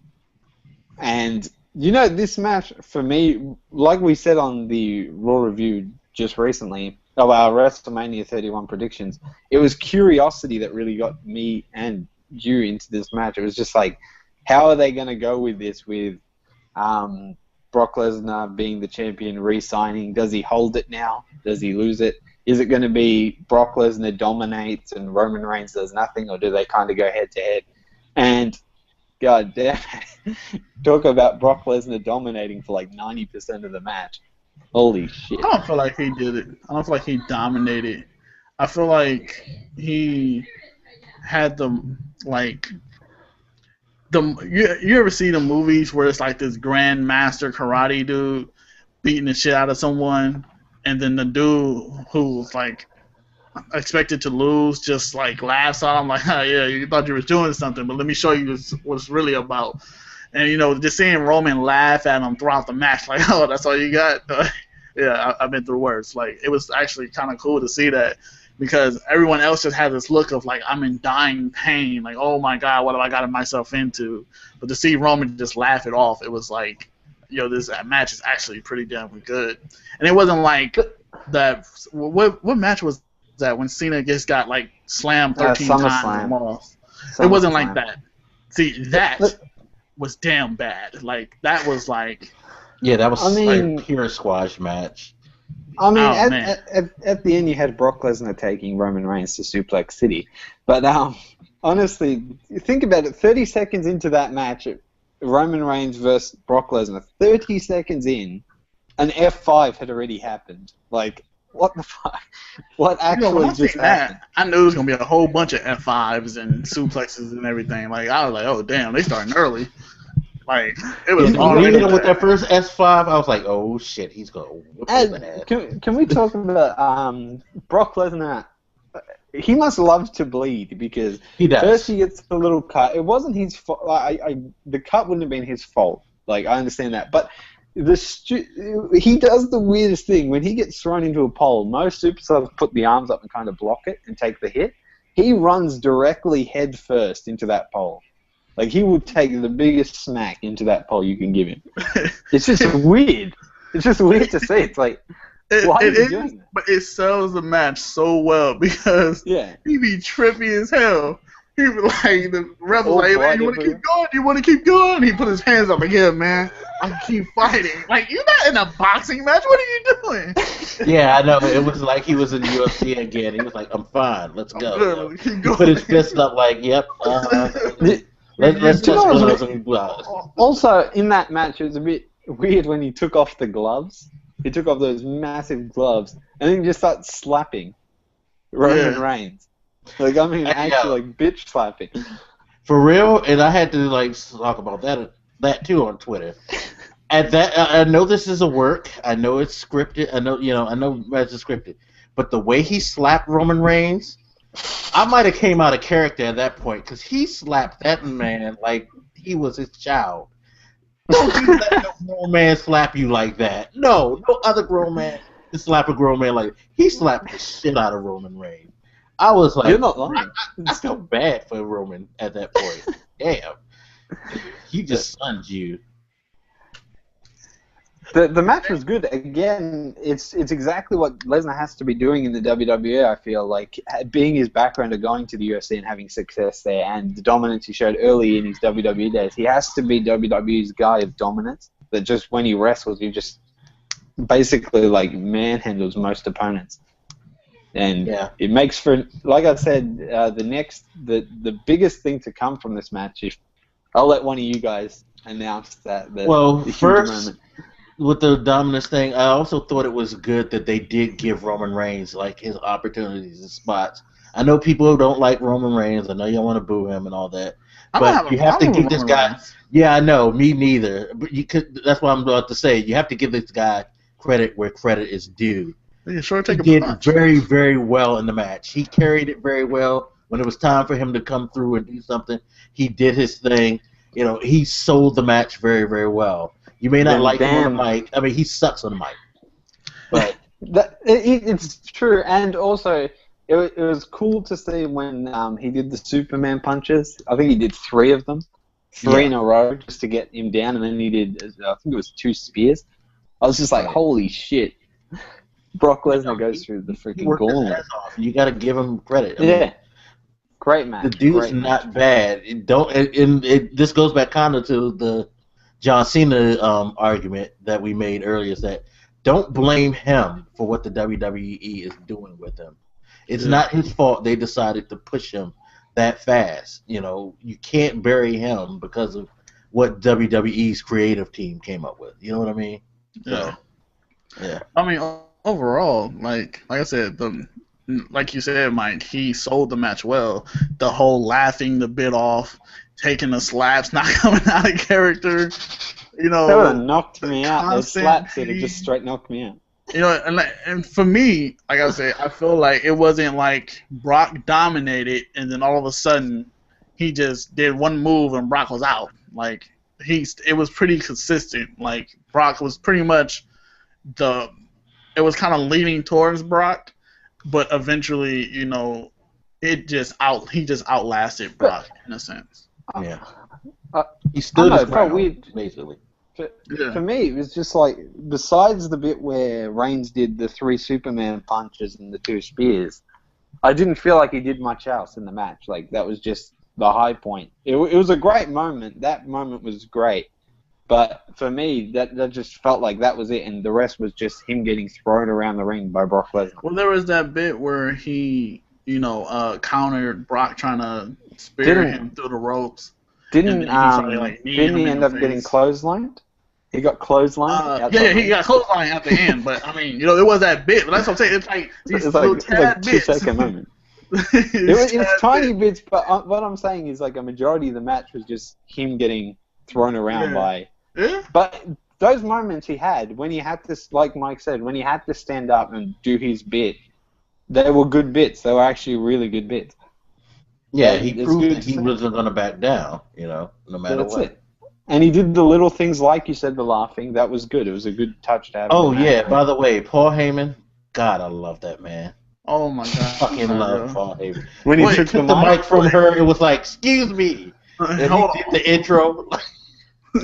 and this match for me, like we said on the Raw review just recently of our WrestleMania 31 predictions, it was curiosity that really got me and you into this match. It was just like, how are they going to go with this with Brock Lesnar being the champion, re-signing? Does he hold it now? Does he lose it? Is it going to be Brock Lesnar dominates and Roman Reigns does nothing, or do they kind of go head-to-head? And god damn it, talk about Brock Lesnar dominating for like 90% of the match. Holy shit. I don't feel like he did it. I don't feel like he dominated. I feel like he had you ever see the movies where it's like this grand master karate dude beating the shit out of someone, and then the dude who's like expected to lose just like laughs at him like, oh yeah, you thought you were doing something, but let me show you what it's really about. And just seeing Roman laugh at him throughout the match, like, oh, that's all you got? Yeah, I've been through worse. Like, it was actually kind of cool to see that, because everyone else just had this look of like, I'm in dying pain, like, oh my god, what have I gotten myself into? But to see Roman just laugh it off, it was like, this match is actually pretty damn good. And it wasn't like that. What match was that when Cena just got like slammed 13 times? It wasn't like that. See, that was damn bad. Like, that was like... Yeah, that was like pure squash match. I mean, at the end you had Brock Lesnar taking Roman Reigns to Suplex City. But honestly, think about it. 30 seconds into that match, Roman Reigns versus Brock Lesnar, 30 seconds in, an F5 had already happened. Like, what the fuck? What actually just happened? I knew there was going to be a whole bunch of F5s and suplexes and everything. Like, I was like, oh, damn, they starting early. Like, it was already with that first S5, I was like, oh, shit, he's going to whoop his ass. Can we talk about Brock Lesnar? He must love to bleed, because he does. First he gets a little cut. It wasn't his fault. The cut wouldn't have been his fault. Like, I understand that. But he does the weirdest thing. When he gets thrown into a pole, most superstars put the arms up and kind of block it and take the hit. He runs directly head first into that pole. Like, he would take the biggest smack into that pole you can give him. It's just weird. It's just weird to see. It's like, why is he doing that? But it sells the match so well, because he be trippy as hell. He be like, the ref was like, man, you want to keep going? You want to keep going? He put his hands up like, yeah, man, I keep fighting. Like, you're not in a boxing match. What are you doing? Yeah, I know. It was like he was in the UFC again. He was like, I'm fine. Let's go. He put his fist up like, yep. Let's touch gloves. Also, in that match, it was a bit weird when he took off the gloves. He took off those massive gloves, and then he just started slapping Roman Reigns. Like, I mean, actually, like, bitch slapping. For real, and I had to like talk about that too on Twitter. At that, I know this is a work. I know it's scripted. I know it's scripted. But the way he slapped Roman Reigns, I might have came out of character at that point because he slapped that man like he was his child. Don't you let no grown man slap you like that. No other grown man can slap a grown man like that. He slapped the shit out of Roman Reigns. I was like, you're not lying. I felt bad for Roman at that point. Damn, he just sunned you. The match was good. Again, it's exactly what Lesnar has to be doing in the WWE, I feel like, being his background of going to the UFC and having success there, and the dominance he showed early in his WWE days. He has to be WWE's guy of dominance, that just when he wrestles, he just basically like manhandles most opponents. And it makes for, like I said, the biggest thing to come from this match, if I'll let one of you guys announce that. Well, first, with the dominance thing, I also thought it was good that they did give Roman Reigns like his opportunities and spots. I know people who don't like Roman Reigns. I know you want to boo him and all that, but you have to give this guy. Reigns. Yeah, I know, me neither. But you could. That's what I'm about to say. You have to give this guy credit where credit is due. Yeah, sure. He did very, very well in the match. He carried it very well. When it was time for him to come through and do something, he did his thing. You know, he sold the match very, very well. You may not like him on the mic. I mean, he sucks on the mic. But it's true, and also it was cool to see when he did the Superman punches. I think he did 3 of them, 3 in a row, just to get him down, and then he did, I think it was 2 spears. I was just like, holy shit. Brock Lesnar goes through the freaking gauntlet. You got to give him credit. I mean, great match. The dude's not bad. This goes back kind of to the John Cena argument that we made earlier, is that don't blame him for what the WWE is doing with him. It's not his fault they decided to push him that fast. You know, you can't bury him because of what WWE's creative team came up with. You know what I mean? Yeah. I mean, overall, like I said, like you said, Mike, he sold the match well. The whole laughing the bit off, taking the slaps, not coming out of character. You know, that would have knocked me out. Those slaps would have just straight knocked me out. You know, and for me, like I said, I feel like it wasn't like Brock dominated and then all of a sudden he just did one move and Brock was out. Like it was pretty consistent. Like Brock was pretty much it was kind of leaning towards Brock, but eventually, you know, he just outlasted Brock in a sense. Yeah. He stood his ground, basically. For me, it was just like, besides the bit where Reigns did the 3 Superman punches and the 2 spears, I didn't feel like he did much else in the match. Like, that was just the high point. It was a great moment. That moment was great. But for me, that just felt like that was it, and the rest was just him getting thrown around the ring by Brock Lesnar. Well, there was that bit where he, countered Brock trying to spear him through the ropes. Didn't he end up getting clotheslined? He got clotheslined? He got clotheslined at the end, but, I mean, it was that bit, but that's what I'm saying. It's like these little tad bits. 2-second moment. It's tiny bits, but what I'm saying is, like, a majority of the match was just him getting thrown around by... Yeah. But those moments he had, when he had to, like Mike said, when he had to stand up and do his bit, they were good bits. They were actually really good bits. Yeah, he proved that he wasn't going to back down, no matter what. It. And he did the little things, like you said, the laughing. That was good. It was a good touch to have. Oh, yeah. By the way, Paul Heyman, God, I love that man. Oh, my God. I fucking love Paul Heyman. When he took the mic from her, it was like, excuse me. And he did the intro.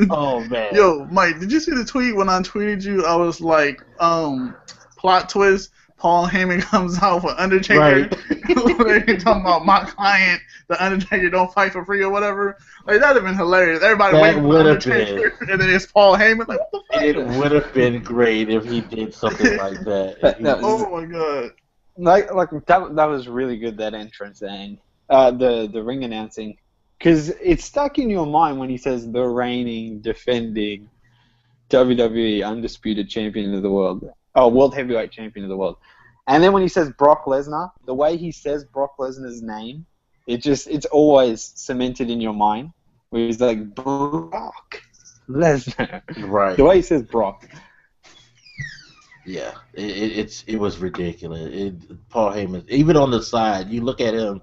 Oh, man. Yo, Mike, did you see the tweet when I tweeted you? I was like, plot twist, Paul Heyman comes out for Undertaker. Right. You're talking about my client, the Undertaker don't fight for free or whatever. Like, that would have been hilarious. Everybody waiting for Undertaker, and then it's Paul Heyman. Like, what the fuck? It would have been great if he did something like that. Oh, my God. Like that was really good, that entrance, and the ring announcing. Because it's stuck in your mind when he says the reigning, defending WWE Undisputed Champion of the World. Oh, World Heavyweight Champion of the World. And then when he says Brock Lesnar, the way he says Brock Lesnar's name, it's always cemented in your mind. Where he's like, Brock Lesnar. Right. The way he says Brock. Yeah, it was ridiculous. Paul Heyman, even on the side, you look at him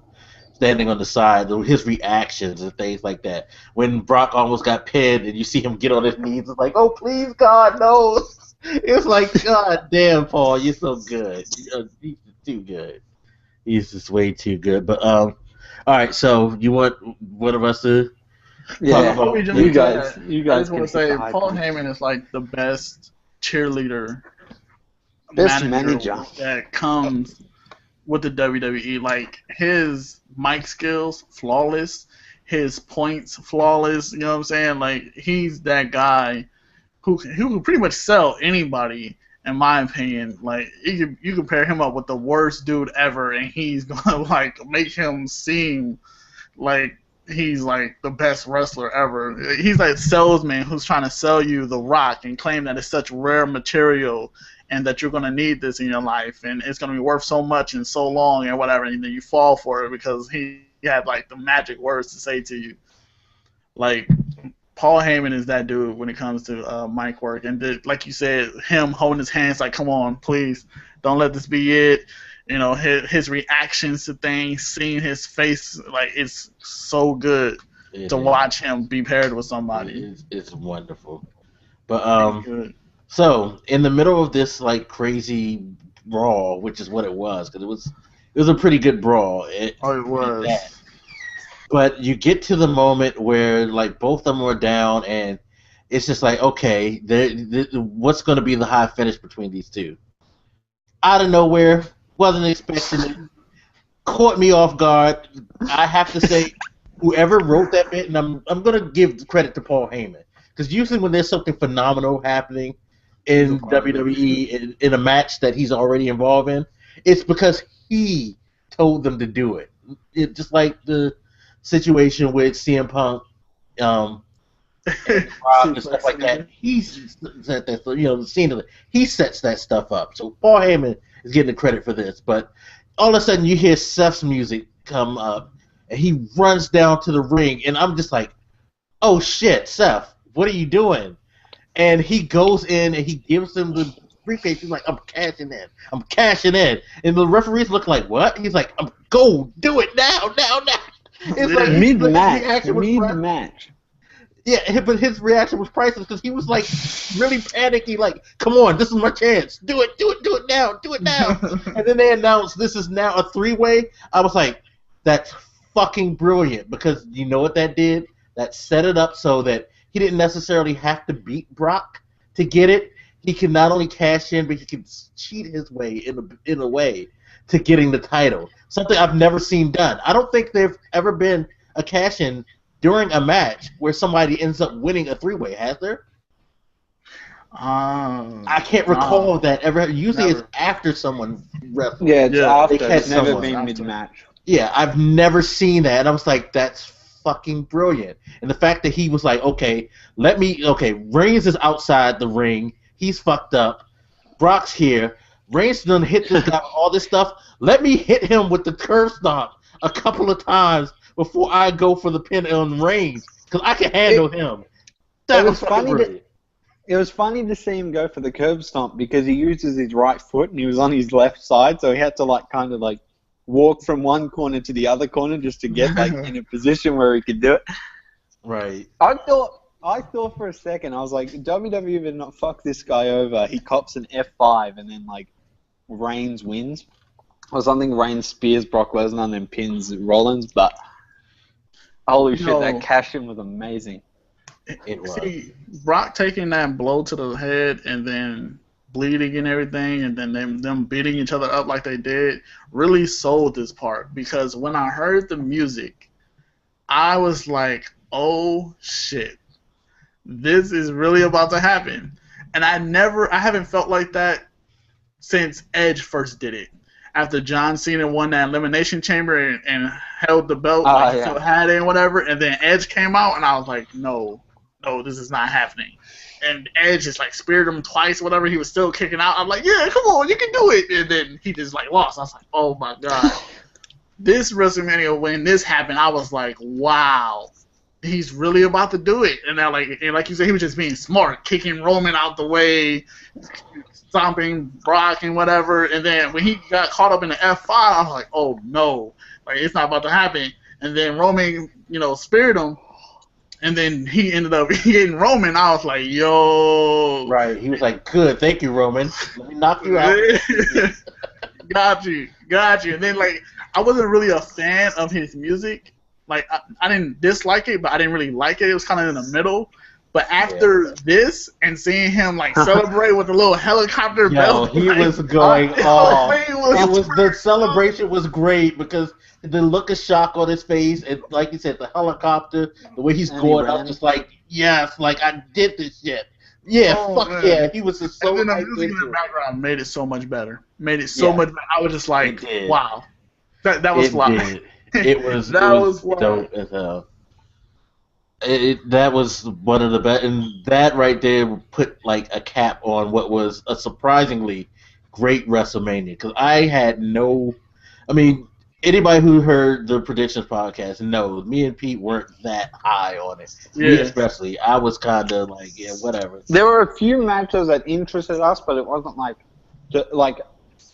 standing on the side, his reactions and things like that. When Brock almost got pinned and you see him get on his knees, it's like, oh, please, God, no. It's like, God damn, Paul, you're so good. He's too good. He's just way too good. But, all right, so you want one of us to... Yeah, you guys. I just want to say Paul Heyman is like the best cheerleader, best manager that comes with the WWE. Like his mic skills, flawless. His points, flawless. You know what I'm saying? Like he's that guy who can pretty much sell anybody. In my opinion, like you can pair him up with the worst dude ever, and he's gonna like make him seem like he's like the best wrestler ever. He's like a salesman who's trying to sell you The Rock and claim that it's such rare material and that you're going to need this in your life and it's going to be worth so much and so long and whatever, and then you fall for it because he had like the magic words to say to you. Like Paul Heyman is that dude when it comes to mic work, and like you said, him holding his hands like, come on, please, don't let this be it. You know, his reactions to things, seeing his face, like it's so good to watch him be paired with somebody. It's wonderful. But so in the middle of this like crazy brawl, which is what it was, because it was a pretty good brawl. It was. But you get to the moment where like both of them are down, and it's just like, okay, what's going to be the high finish between these two? Out of nowhere. Wasn't expecting it. Caught me off guard. I have to say, whoever wrote that bit, and I'm gonna give credit to Paul Heyman, because usually when there's something phenomenal happening in WWE in a match that he's already involved in, it's because he told them to do it. Just like the situation with CM Punk, and Rock and stuff like that. He set that, the scene of it. He sets that stuff up. So Paul Heyman is getting the credit for this, but all of a sudden you hear Seth's music come up, and he runs down to the ring, and I'm just like, oh shit, Seth, what are you doing? And he goes in, and he gives him the briefcase. He's like, I'm cashing in. And the referee's looking like, what? He's like, go, do it now. It's like mid-match. Yeah, but his reaction was priceless because he was like really panicky, like, "Come on, this is my chance. Do it now. And then they announced this is now a three-way. I was like, that's fucking brilliant, because you know what that did? That set it up so that he didn't necessarily have to beat Brock to get it. He can not only cash in, but he can cheat his way in a way to getting the title. Something I've never seen done. I don't think there's ever been a cash-in during a match where somebody ends up winning a three-way, has there? I can't recall that ever. Usually it's after someone wrestles. Yeah, it's after. It's never been mid-match. Yeah, I've never seen that, and I was like, that's fucking brilliant. And the fact that he was like, Reigns is outside the ring. He's fucked up. Brock's here. Reigns done hit this guy with all this stuff. Let me hit him with the curve stomp a couple of times before I go for the pin on Reigns, because I can handle him. That was funny. It was funny to see him go for the curb stomp because he uses his right foot and he was on his left side, so he had to kind of walk from one corner to the other corner just to get in a position where he could do it. Right. I thought for a second, I was like, WWE did not fuck this guy over. He cops an F5 and then Reigns wins. Or something, Reigns spears Brock Lesnar and then pins Rollins, but holy shit, that cash-in was amazing. See, Brock taking that blow to the head and then bleeding and everything, and then them beating each other up like they did, really sold this part, because when I heard the music, I was like, oh shit, this is really about to happen. And I haven't felt like that since Edge first did it. After John Cena won that Elimination Chamber and held the belt, still had it and whatever, and then Edge came out, and I was like, no, this is not happening. And Edge just speared him twice, whatever. He was still kicking out. I'm like, yeah, come on, you can do it. And then he just lost. I was like, oh my god. this WrestleMania, when this happened, I was like, wow, he's really about to do it. And now, like you said, he was just being smart, kicking Roman out the way, stomping Brock and whatever. And then when he got caught up in the F5, I was like, oh no, like it's not about to happen. And then Roman, speared him. And then he ended up hitting Roman. I was like, yo. Right. He was like, good. Thank you, Roman. Let me knock you out. Got you. And then, like, I wasn't really a fan of his music. Like, I didn't dislike it, but I didn't really like it. It was kind of in the middle. But after this and seeing him, like, celebrate with a little helicopter belt. He was going off. The celebration was great because the look of shock on his face, and like you said, the helicopter, the way he's going up, just like, yes, like, I did this shit. Yeah, man. Yeah. He was just so. And then the music in the background made it so much better. Much better. I was just like, wow. That was fly. It was dope as hell. That was one of the best, and that right there put like a cap on what was a surprisingly great WrestleMania. Because I had anybody who heard the Predictions podcast knows me and Pete weren't that high on it. Yeah. Me especially. I was kind of like, yeah, whatever. There were a few matches that interested us, but it wasn't like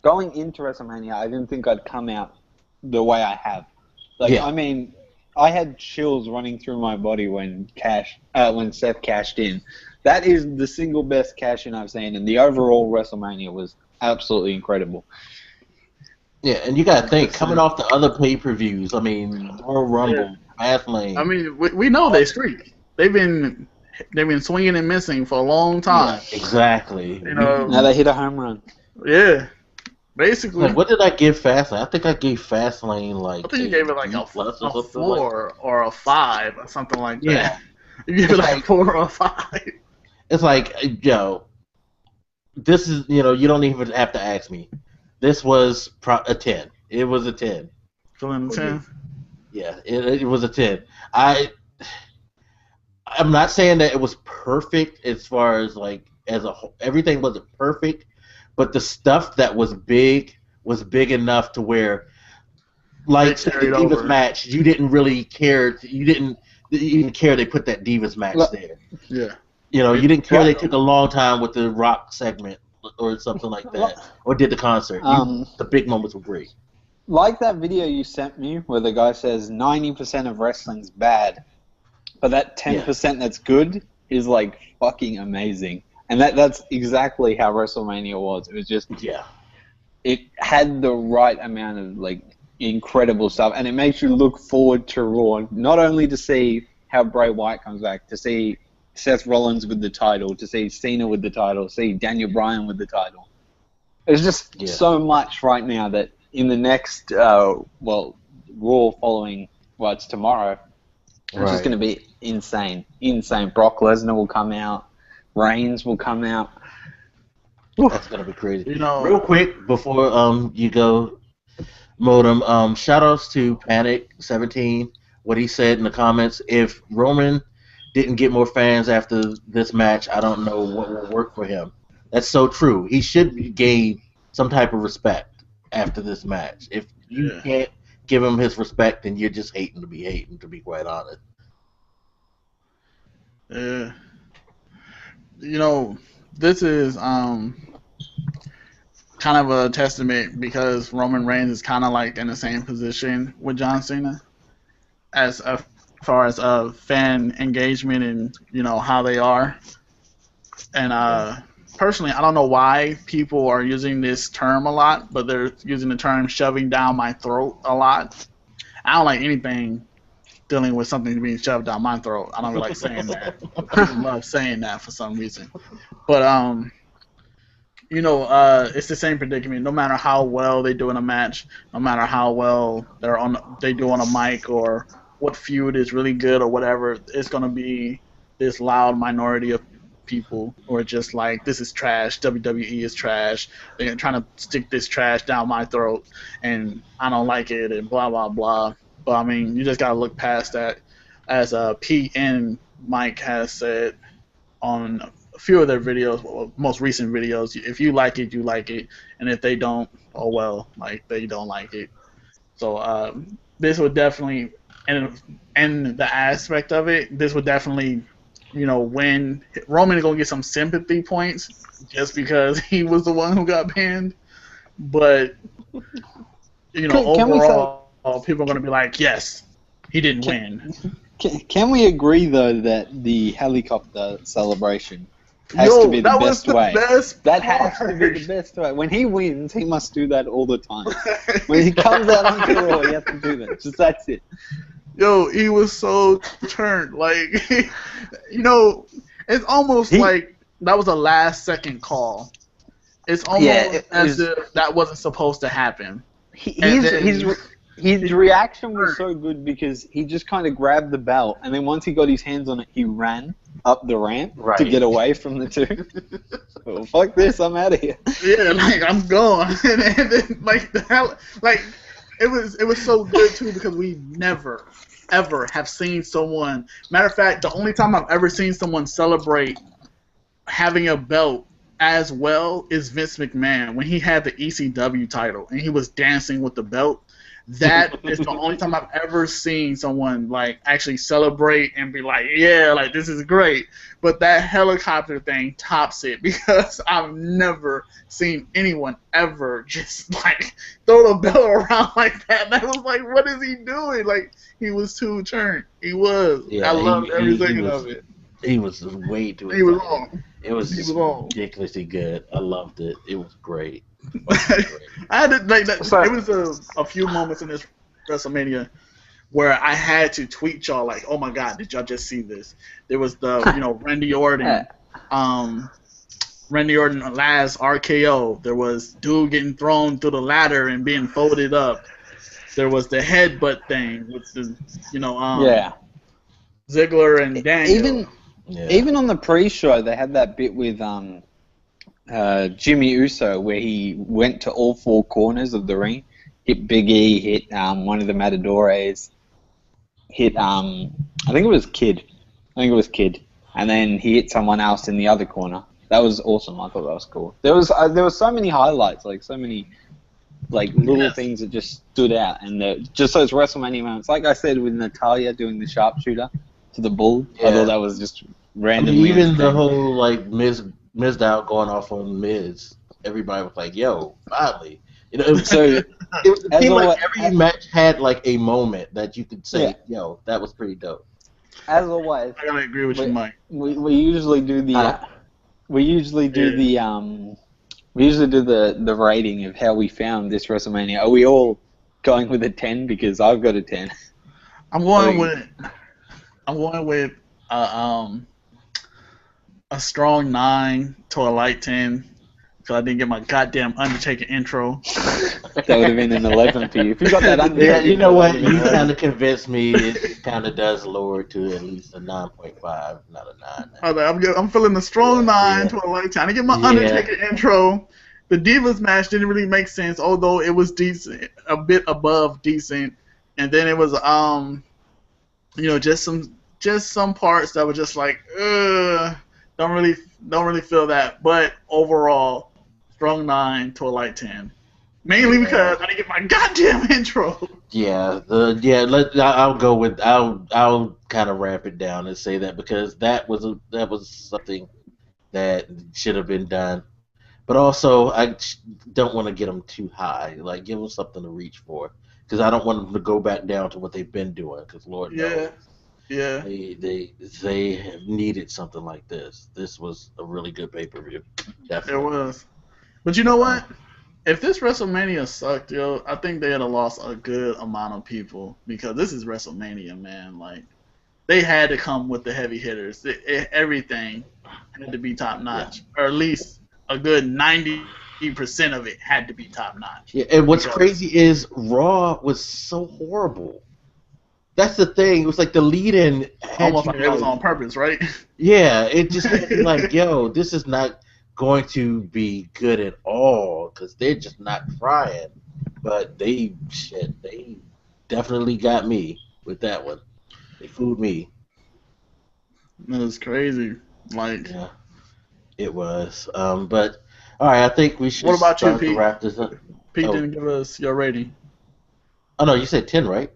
going into WrestleMania, I didn't think I'd come out the way I have. I had chills running through my body when Seth cashed in. That is the single best cash in I've seen, and the overall WrestleMania was absolutely incredible. Yeah, and you got to think, coming off the other pay-per-views, Royal Rumble, Fastlane. We know they streak. They've been swinging and missing for a long time. Yeah, exactly. Now they hit a home run. Yeah. Basically. What did I give Fastlane? I think I gave Fastlane I think you gave it like a 4 or a 5 or something like that. Yeah. You gave it like 4 or a 5. It's like, this is, you don't even have to ask me. This was a 10. It was a 10. Feeling a 10? Yeah, it was a 10. I'm not saying that it was perfect as far as like as a whole. Everything wasn't perfect. But the stuff that was big enough to where, like the Divas match, you didn't really care. You didn't even care they put that Divas match there. Yeah. You didn't care they took a long time with the Rock segment or something like that, or did the concert. The big moments were great. Like that video you sent me where the guy says 90% of wrestling's bad, but that 10% that's good is like fucking amazing. And that's exactly how WrestleMania was. It was just, it had the right amount of like incredible stuff, and it makes you look forward to Raw, not only to see how Bray Wyatt comes back, to see Seth Rollins with the title, to see Cena with the title, see Daniel Bryan with the title. There's just so much right now that in the next, Raw following, it's tomorrow, it's just going to be insane. Brock Lesnar will come out. Reigns will come out. That's gonna be crazy. Real quick before you go, Modem. Shout outs to Panic17. What he said in the comments: if Roman didn't get more fans after this match, I don't know what will work for him. That's so true. He should gain some type of respect after this match. If you can't give him his respect, then you're just hating, to be quite honest. Yeah. This is kind of a testament because Roman Reigns is kind of like in the same position with John Cena as far as fan engagement and how they are. And personally, I don't know why people are using this term a lot, but they're using the term "shoving down my throat" a lot. I don't like anything dealing with something being shoved down my throat. I don't really like saying that. I love saying that for some reason. But it's the same predicament. No matter how well they do in a match, no matter how well they do on a mic, or what feud is really good or whatever, it's gonna be this loud minority of people who are just like, this is trash. WWE is trash. They're trying to stick this trash down my throat, and I don't like it, and blah blah blah. But you just gotta look past that, as Pete and Mike has said on a few of their videos, most recent videos. If you like it, you like it, and if they don't, oh well, like they don't like it. So this would definitely, and the aspect of it, this would definitely, win. Roman is gonna get some sympathy points just because he was the one who got banned. But overall, people are gonna be like, yes, he didn't win. Can we agree though that the helicopter celebration has to be the best way? That has to be the best way. When he wins, he must do that all the time. When he comes out on Raw, he has to do that. Just that's it. Yo, he was so turned. Like, it's almost like that was a last-second call. It's almost as if that wasn't supposed to happen. His reaction was so good because he just kind of grabbed the belt, and then once he got his hands on it, he ran up the ramp to get away from the two. Well, fuck this, I'm out of here. Yeah, like, I'm gone. And then, it was so good too because we never, ever have seen someone. Matter of fact, the only time I've ever seen someone celebrate having a belt as well is Vince McMahon when he had the ECW title and he was dancing with the belt. That is the only time I've ever seen someone like actually celebrate and be like, yeah, like this is great. But that helicopter thing tops it because I've never seen anyone ever just like throw the belt around like that. And I was like, what is he doing? Like he was too turned. He was. Yeah, I loved every second of it. He was way too. He was on. It was ridiculously good. I loved it. It was great. I had to, like that. It was a few moments in this WrestleMania where I had to tweet y'all like, "Oh my God, did y'all just see this?" There was the Randy Orton last RKO. There was dude getting thrown through the ladder and being folded up. There was the headbutt thing with the Ziggler and Daniel. Even on the pre-show, they had that bit with Jimmy Uso where he went to all four corners of the ring, hit Big E, hit one of the Matadores, hit I think it was Kid, and then he hit someone else in the other corner. That was awesome. I thought that was cool. There was so many highlights, like so many little things that just stood out, and just those WrestleMania moments. Like I said, with Natalya doing the sharpshooter to the bull, I thought that was just randomly. Even the whole Miz out going off on Miz, everybody was like, "Yo, finally!" So it seemed like every match had like a moment that you could say, "Yo, that was pretty dope." As always, I gotta agree with you, Mike. We usually do the the rating of how we found this WrestleMania. Are we all going with a 10? Because I've got a 10. I'm going with a strong 9 to a light 10 because I didn't get my goddamn Undertaker intro. That would have been an 11 for you. If you got that Undertaker, yeah, you know what? You kind of convinced me. It kind of does lower to at least a 9.5, not a 9. I'm feeling a strong 9 to a light 10. I didn't get my Undertaker intro. The Divas match didn't really make sense, although it was decent, a bit above decent. And then it was just some parts that were just like, don't really feel that. But overall, strong 9 to a light 10. Mainly because I didn't get my goddamn intro. I'll kind of ramp it down and say that because that was something that should have been done. But also, I don't want to get them too high. Like, give them something to reach for. Because I don't want them to go back down to what they've been doing. Because Lord knows, they have needed something like this. This was a really good pay-per-view. Definitely. It was. But you know what? If this WrestleMania sucked, I think they would have lost a good amount of people. Because this is WrestleMania, man. Like, they had to come with the heavy hitters. Everything had to be top-notch. Or at least a good 90% of it had to be top-notch. Yeah, and what's crazy is Raw was so horrible. That's the thing. It was like the lead-in almost like it was on purpose, right? Yeah, it just had to be like, yo, this is not going to be good at all because they're just not trying. But they definitely got me with that one. They fooled me. That was crazy. Yeah, it was. But all right, I think we should. What about you, Pete? Wrap this up. Pete didn't give us your rating. Oh no, you said 10, right?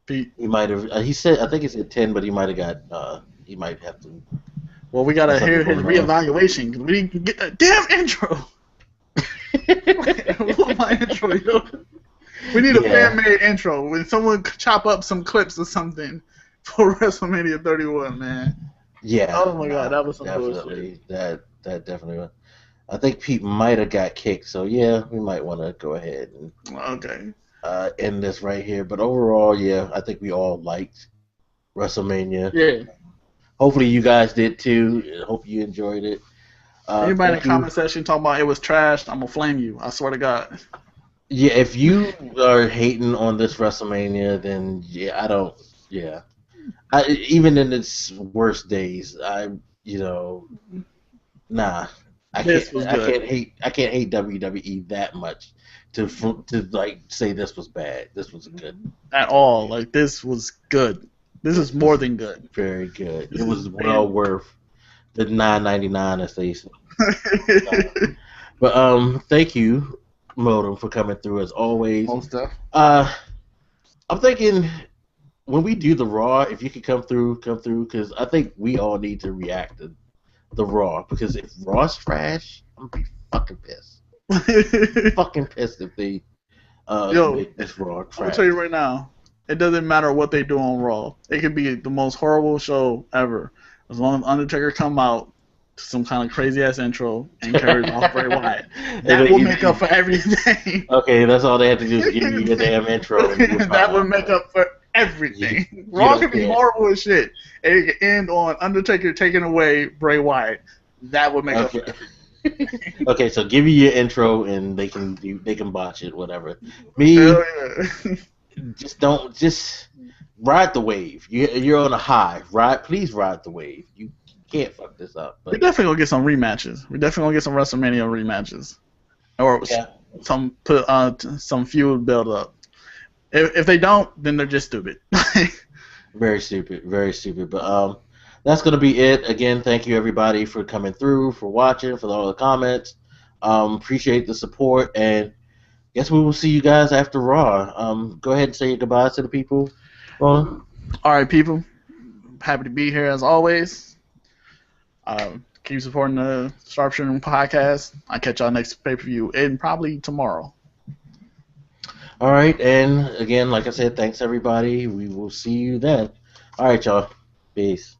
Pete. He might have. He said, I think he said 10, but he might have got. He might have to. Well, we gotta hear his reevaluation because we didn't get a damn intro. What my intro, yo? We need a fan-made intro when someone chop up some clips or something for WrestleMania 31, man. Yeah. Oh my god, that was some definitely bullshit. That definitely was. I think Pete might have got kicked, so yeah, we might want to go ahead and end this right here. But overall, yeah, I think we all liked WrestleMania. Yeah. Hopefully you guys did too. Hope you enjoyed it. Anybody in the comment section talking about it was trash, I'm gonna flame you. I swear to God. Yeah, if you are hating on this WrestleMania, then yeah, I don't. Yeah, even in its worst days, nah. I can't hate WWE that much to like say this was bad. This was good at all. Like this was good. This is more than good. Very good. It was well worth the $9.99 as they say. But thank you, Modem, for coming through as always. Most stuff. I'm thinking when we do the Raw, if you could come through, because I think we all need to react to the Raw. Because if Raw's trash, I'm gonna be fucking pissed. Fucking pissed if they make this Raw trash. I'm gonna tell you right now, it doesn't matter what they do on Raw. It could be the most horrible show ever. As long as Undertaker come out to some kind of crazy ass intro and carries off Bray Wyatt, that will make up for everything. Okay, that's all they have to do is give you a damn intro. That would make up for everything. Raw could be horrible as shit, and it could end on Undertaker taking away Bray Wyatt. That would make up for everything. Okay, so give you your intro and they can botch it, whatever. Me, just ride the wave. You're on a high. Please ride the wave. You can't fuck this up. But we're definitely gonna get some rematches. We're definitely gonna get some WrestleMania rematches, or some feud build up. If they don't, then they're just stupid. Very stupid, very stupid. But that's gonna be it. Again, thank you everybody for coming through, for watching, for all the comments. Appreciate the support, and guess we will see you guys after Raw. Go ahead and say your goodbyes to the people. All right, people. Happy to be here as always. Keep supporting the Sharpshootin podcast. I'll catch y'all next pay-per-view and probably tomorrow. All right, and again, like I said, thanks everybody. We will see you then. All right, y'all. Peace.